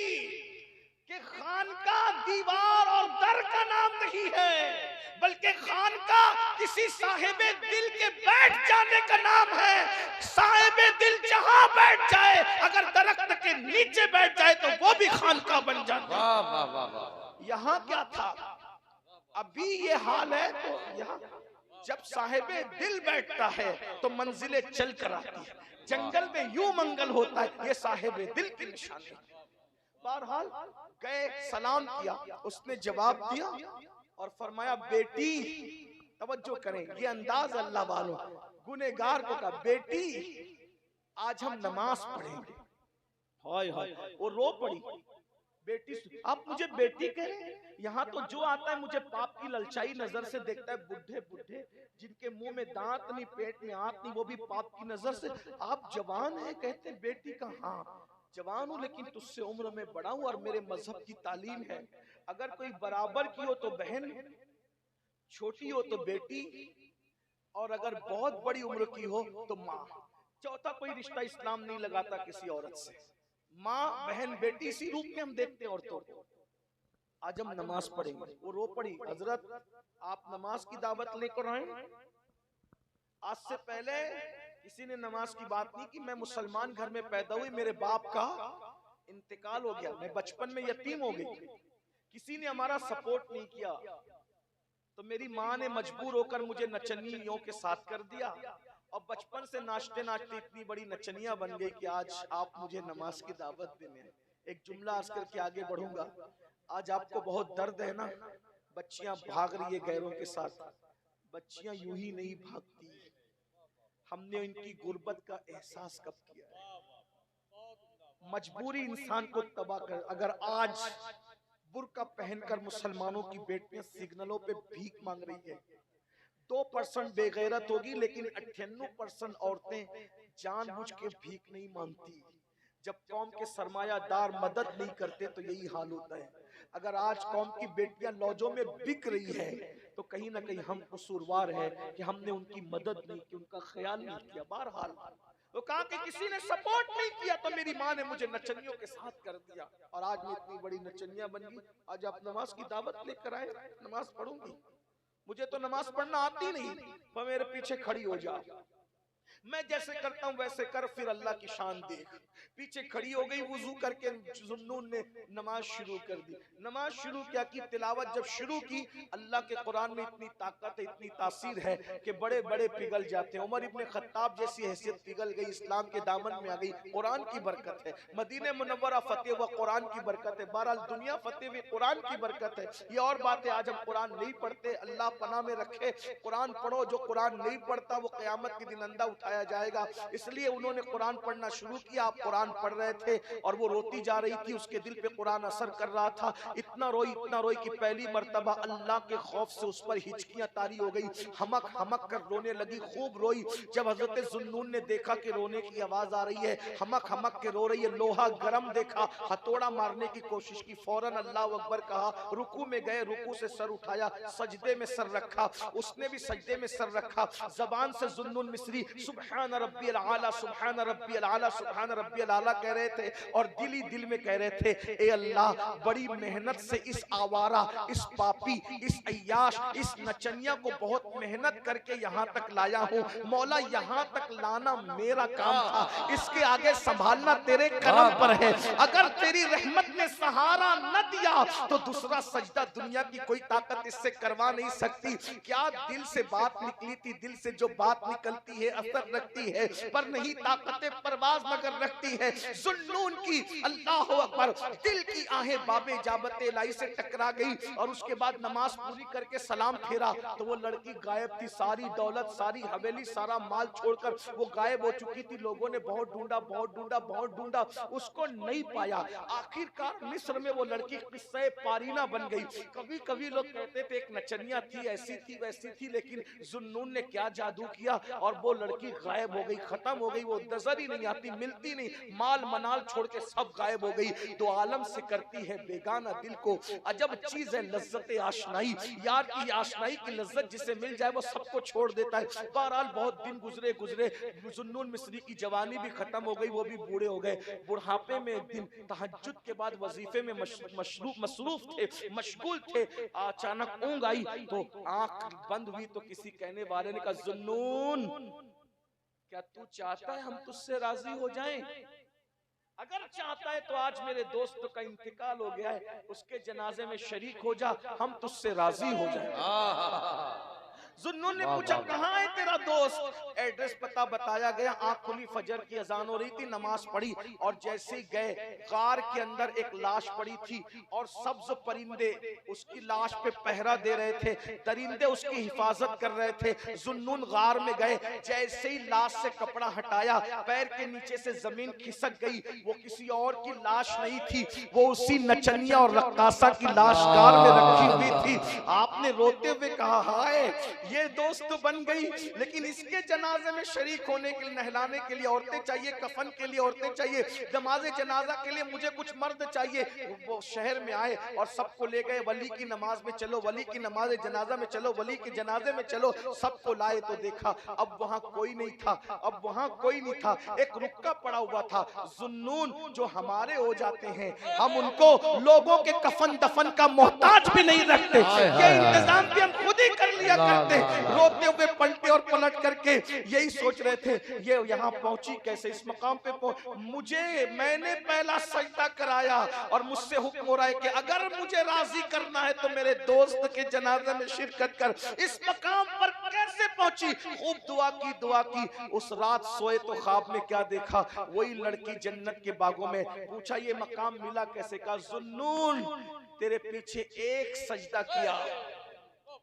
कि खानका दीवार और दर का नाम नहीं है, बल्कि खानका किसी साहिबे दिल के बैठ जाने का नाम है। साहिबे दिल जहां बैठ जाए, अगर दरख्त के नीचे बैठ जाए तो वो भी खानका बन जाता है। यहाँ क्या था, अभी ये हाल है। तो यहाँ जब साहिबे दिल बैठता है तो मंजिलें चल कर आती है। जंगल में यूं मंगल होता है, ये साहिबे दिल की निशानी। बहरहाल गए, सलाम किया, उसने जवाब दिया और फरमाया बेटी, तवज्जो करें, ये अंदाज अल्लाह वालों, गुनेगार को कहा बेटी आज हम नमाज पढ़ेंगे। हाय हाय, वो रो पड़ी। बेटी, आप मुझे बेटी कह रहे हैं? यहाँ तो जो आता है मुझे पाप की ललचाई नजर से देखता है। बुढ़े बुढ़े जिनके मुंह में दांत नहीं, पेट में आंत नहीं, वो भी पाप की नजर से। आप जवान हैं, कहते बेटी का? हाँ जवान हूं, लेकिन तुझसे उम्र में बड़ा हूं और मेरे मजहब की तालीम है। अगर कोई बराबर की हो तो बहन, छोटी हो तो बेटी, और अगर बहुत बड़ी उम्र की हो तो माँ। चौथा कोई रिश्ता इस्लाम नहीं लगाता किसी औरत से। माँ, बहन, बेटी, इसी रूप में हम देखते हैं औरतों को। आज हम नमाज पढ़ेंगे। वो रो पड़ी, हजरत आप नमाज की दावत लेकर आए। आज से पहले किसी ने नमाज की बात नहीं की। मैं मुसलमान घर में पैदा हुई, मेरे बाप का इंतकाल हो गया, मैं बचपन में यतीम हो गई, किसी ने हमारा सपोर्ट नहीं किया, तो मेरी माँ ने मजबूर होकर मुझे नचनियों के साथ कर दिया। और बचपन से नाचते नाचते इतनी बड़ी नचनिया बन गई कि आज आप मुझे नमाज की दावत देने। एक जुमला अर्ज करके आगे बढ़ूंगा। आज आपको बहुत दर्द है ना, बच्चियां भाग रही है गैरों के साथ। बच्चियां यूं ही नहीं भागती, हमने इनकी गुर्बत का एहसास कब किया है। मजबूरी इंसान को तबाह कर। अगर आज बुर्का पहनकर मुसलमानों की बेटियां सिग्नलों पे भीख मांग रही है, 2% बेगैरत होगी, लेकिन 98% औरतें जानबूझ के भीख नहीं मांगती। जब कौम के सरमायादार मदद नहीं करते तो यही हाल होता है। अगर आज कौम की बेटियां लॉजों में बिक रही है तो कहीं ना कहीं हम कसूरवार है कि हमने उनकी मदद नहीं की, उनका ख्याल नहीं किया। बहरहाल तो कहा कि किसी ने सपोर्ट नहीं किया तो मेरी माँ ने मुझे नचनियों के साथ कर दिया, और आज मैं इतनी बड़ी नचनिया बन गई। आज आप नमाज की दावत लेकर आए, नमाज पढ़ूंगी। मुझे तो नमाज पढ़ना आती नहीं, पर मेरे पीछे खड़ी हो जाओ। मैं जैसे करता हूं वैसे कर, फिर अल्लाह की शान देख। पीछे खड़ी हो गई, वुजू करके जुन्नून ने नमाज शुरू कर दी। नमाज शुरू क्या की, तिलावत जब शुरू की, अल्लाह के कुरान में इतनी ताकत है, इतनी तासीर है कि बड़े बड़े पिघल जाते हैं। उमर इब्ने खत्ताब जैसी हैसियत पिघल गई, इस्लाम के दामन में आ गई। कुरान की बरकत है, मदीने मुनव्वरा फतेह हुआ कुरान की बरकत है, बहरहाल दुनिया फतेह हुई कुरान की बरकत है। ये और बात है, आज हम कुरान नहीं पढ़ते, अल्लाह पनाह में रखे। कुरान पढ़ो, जो कुरान नहीं पढ़ता वो क़यामत के दिन अंधा उठाया जाएगा। इसलिए उन्होंने कुरान पढ़ना शुरू किया। आप कुरान पढ़ रहे थे और वो रोती जा रही थी, उसके दिल पे कुरान असर कर रहा था। इतना रोई कि पहली मर्तबा अल्लाह के खौफ से उस पर हिचकियां तारी हो गई, हमक हमक कर रोने लगी, खूब रोई। जब हजरत जुन्नून ने देखा कि रोने की आवाज आ रही है, हमक हमक के रो रही है, लोहा गरम देखा, हथौड़ा मारने की कोशिश की, फौरन अल्लाह अकबर कहा, रुकू में गए, रुकू से सर उठाया, सजदे में सर रखा, उसने भी सजदे में सर रखा। जबान से जुन्नून मिस्री सुब्हान रब्बियल आला, सुब्हान रब्बियल आला, सुब्हान रब्बियल आला कह रहे थे और दिल ही दिल में कह रहे थे, ए अल्लाह, बड़ी मेहनत से इस आवारा, इस पापी, इस अय्याश, इस नचनिया को बहुत मेहनत करके यहाँ तक लाया हूँ। मौला, यहाँ तक लाना मेरा काम था, इसके आगे संभालना तेरे करम पर है। अगर तेरी रहमत ने सहारा न दिया तो दूसरा सजदा दुनिया की कोई ताकत इससे करवा नहीं सकती। क्या दिल से बात निकली थी, दिल से जो बात निकलती है असर रखती है, पर नहीं ताकतें परवाज मगर रखती है। जुन्नून की अल्लाह अकबर दिल की आहें बाबे इजाबत इलाही से टकरा गई और उसके बाद नमाज पूरी करके सलाम फेरा तो वो लड़की गायब थी। सारी दौलत, सारी हवेली, सारा माल छोड़कर वो गायब हो चुकी थी। लोगों ने बहुत ढूंढा, बहुत ढूंढा, बहुत ढूंढा, उसको नहीं पाया। आखिरकार मिस्र में वो लड़की किस्से पारीना बन गई। कभी कभी लोग कहते थे एक नचनिया थी, ऐसी थी वैसी थी, लेकिन जुन्नून ने क्या जादू किया और वो लड़की गायब हो गई, खत्म हो गई, वो नजर ही नहीं आती, मिलती नहीं, माल मनाल छोड़ के सब गायब हो गई। दो आलम से करती है बेगाना दिल को, अजब चीज है लज्जत आशनाई। यार की आशनाई की लज्जत जिसे मिल जाए वो सबको छोड़ देता है। बहरहाल बहुत दिन गुजरे गुजरे, जुन्नून मिस्री की जवानी भी खत्म हो गई, वो भी बूढ़े हो गए। बुढ़ापे में एक दिन तहज्जुद के बाद वजीफे में मसरूफ थे, मशगूल थे, अचानक ऊँघ आई तो आंख बंद हुई तो किसी कहने वाले ने कहा, जुन्नून, क्या तू चाहता है हम तुझसे राजी हो जाएं? अगर चाहता है तो आज मेरे दोस्त का इंतकाल हो गया है, उसके जनाजे में शरीक हो जा, हम तुझसे राजी हो जाएं। जुन्नून ने पूछा, कहाँ है तेरा दोस्त? एड्रेस पता बताया गया। आंख खुली, फजर की अजान हो रही थी, नमाज पढ़ी और जैसे ही गए, कार के अंदर एक लाश पड़ी थी और सब्ज परिंदे उसकी लाश पे पहरा दे रहे थे, दरिंदे उसकी हिफाजत कर रहे थे। जुन्नून गार में गए, जैसे ही लाश से कपड़ा हटाया, पैर के नीचे से जमीन खिसक गई। वो किसी और की लाश नहीं थी, वो उसी नचनिया और रक्कासा की लाश कार में रखी हुई थी। आपने रोते हुए कहा, हाय ये दोस्त बन गई, लेकिन इसके जनाजे में शरीक होने के लिए, नहलाने के लिए औरतें चाहिए, कफन के लिए औरतें चाहिए, नमाज़े जनाजा के लिए मुझे कुछ मर्द चाहिए। वो शहर में आए और सबको ले गए, वली की नमाज में चलो, वली की नमाज जनाजा में चलो, वली के जनाजे में चलो। सबको लाए तो देखा अब वहां कोई नहीं था, अब वहां कोई नहीं था, एक रुक्का पड़ा हुआ था। जुन्नून जो हमारे हो जाते हैं, हम उनको लोगों के कफन दफन का मोहताज भी नहीं रखते, ये इंतजाम भी हम खुद ही कर लिया करते। रोते हुए पलटे और पलट करके यही सोच रहे थे, ये यहाँ पहुंची कैसे, इस मकाम पे मैंने पहला सजदा कराया और मुझसे हुक्म हो रहा है कि अगर मुझे राजी करना है तो मेरे दोस्त के जनाजे में शिरकत कर। इस मकाम पर कैसे पहुंची? खूब दुआ की। उस रात सोए तो ख्वाब में क्या देखा? वही लड़की जन्नत के बागों में। पूछा ये मकाम मिला कैसे? कहा जुन्नून तेरे पीछे एक सजदा किया,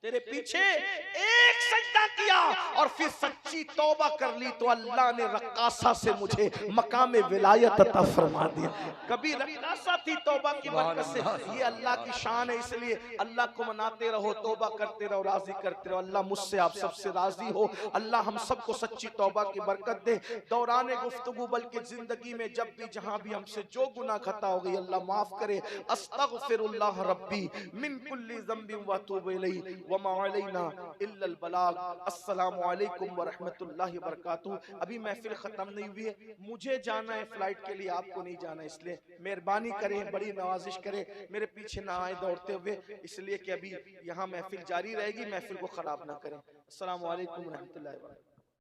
तेरे पीछे एक सजदा किया और फिर सच्ची तौबा कर ली तो अल्लाह ने रक्कासा से मुझे मकाम विलायत अता फरमा दिया। कभी रक्कासा थी तौबा की बरकत से। ये अल्लाह की शान है, इसलिए अल्लाह को मनाते रहो, तौबा करते रहो, राजी करते रहो। अल्लाह मुझसे आप सबसे राजी हो। अल्लाह हम सबको सच्ची तौबा की बरकत दे। दौरान गुफ्तगू बल्कि जिंदगी में जब भी जहां भी हमसे जो गुनाह खता हो गई अल्लाह माफ करे। अस्तगफिरुल्लाह रब्बी मिन कुल्ली ज़ंबिन व अतूबु इलैहि व मा अलैना इल्लल बलाग। अस्सलामु अलैकुम व रहमतुल्लाहि व बरकातुहू। अभी महफिल खत्म नहीं हुई है, मुझे जाना है फ्लाइट के लिए, आपको नहीं जाना, इसलिए मेहरबानी करें, बड़ी नवाजिश करें, मेरे पीछे ना आए दौड़ते हुए, इसलिए कि अभी यहाँ महफिल जारी रहेगी, महफिल को खराब ना करें। अस्सलामु अलैकुम व रहमतुल्लाहि व बरकातुहू।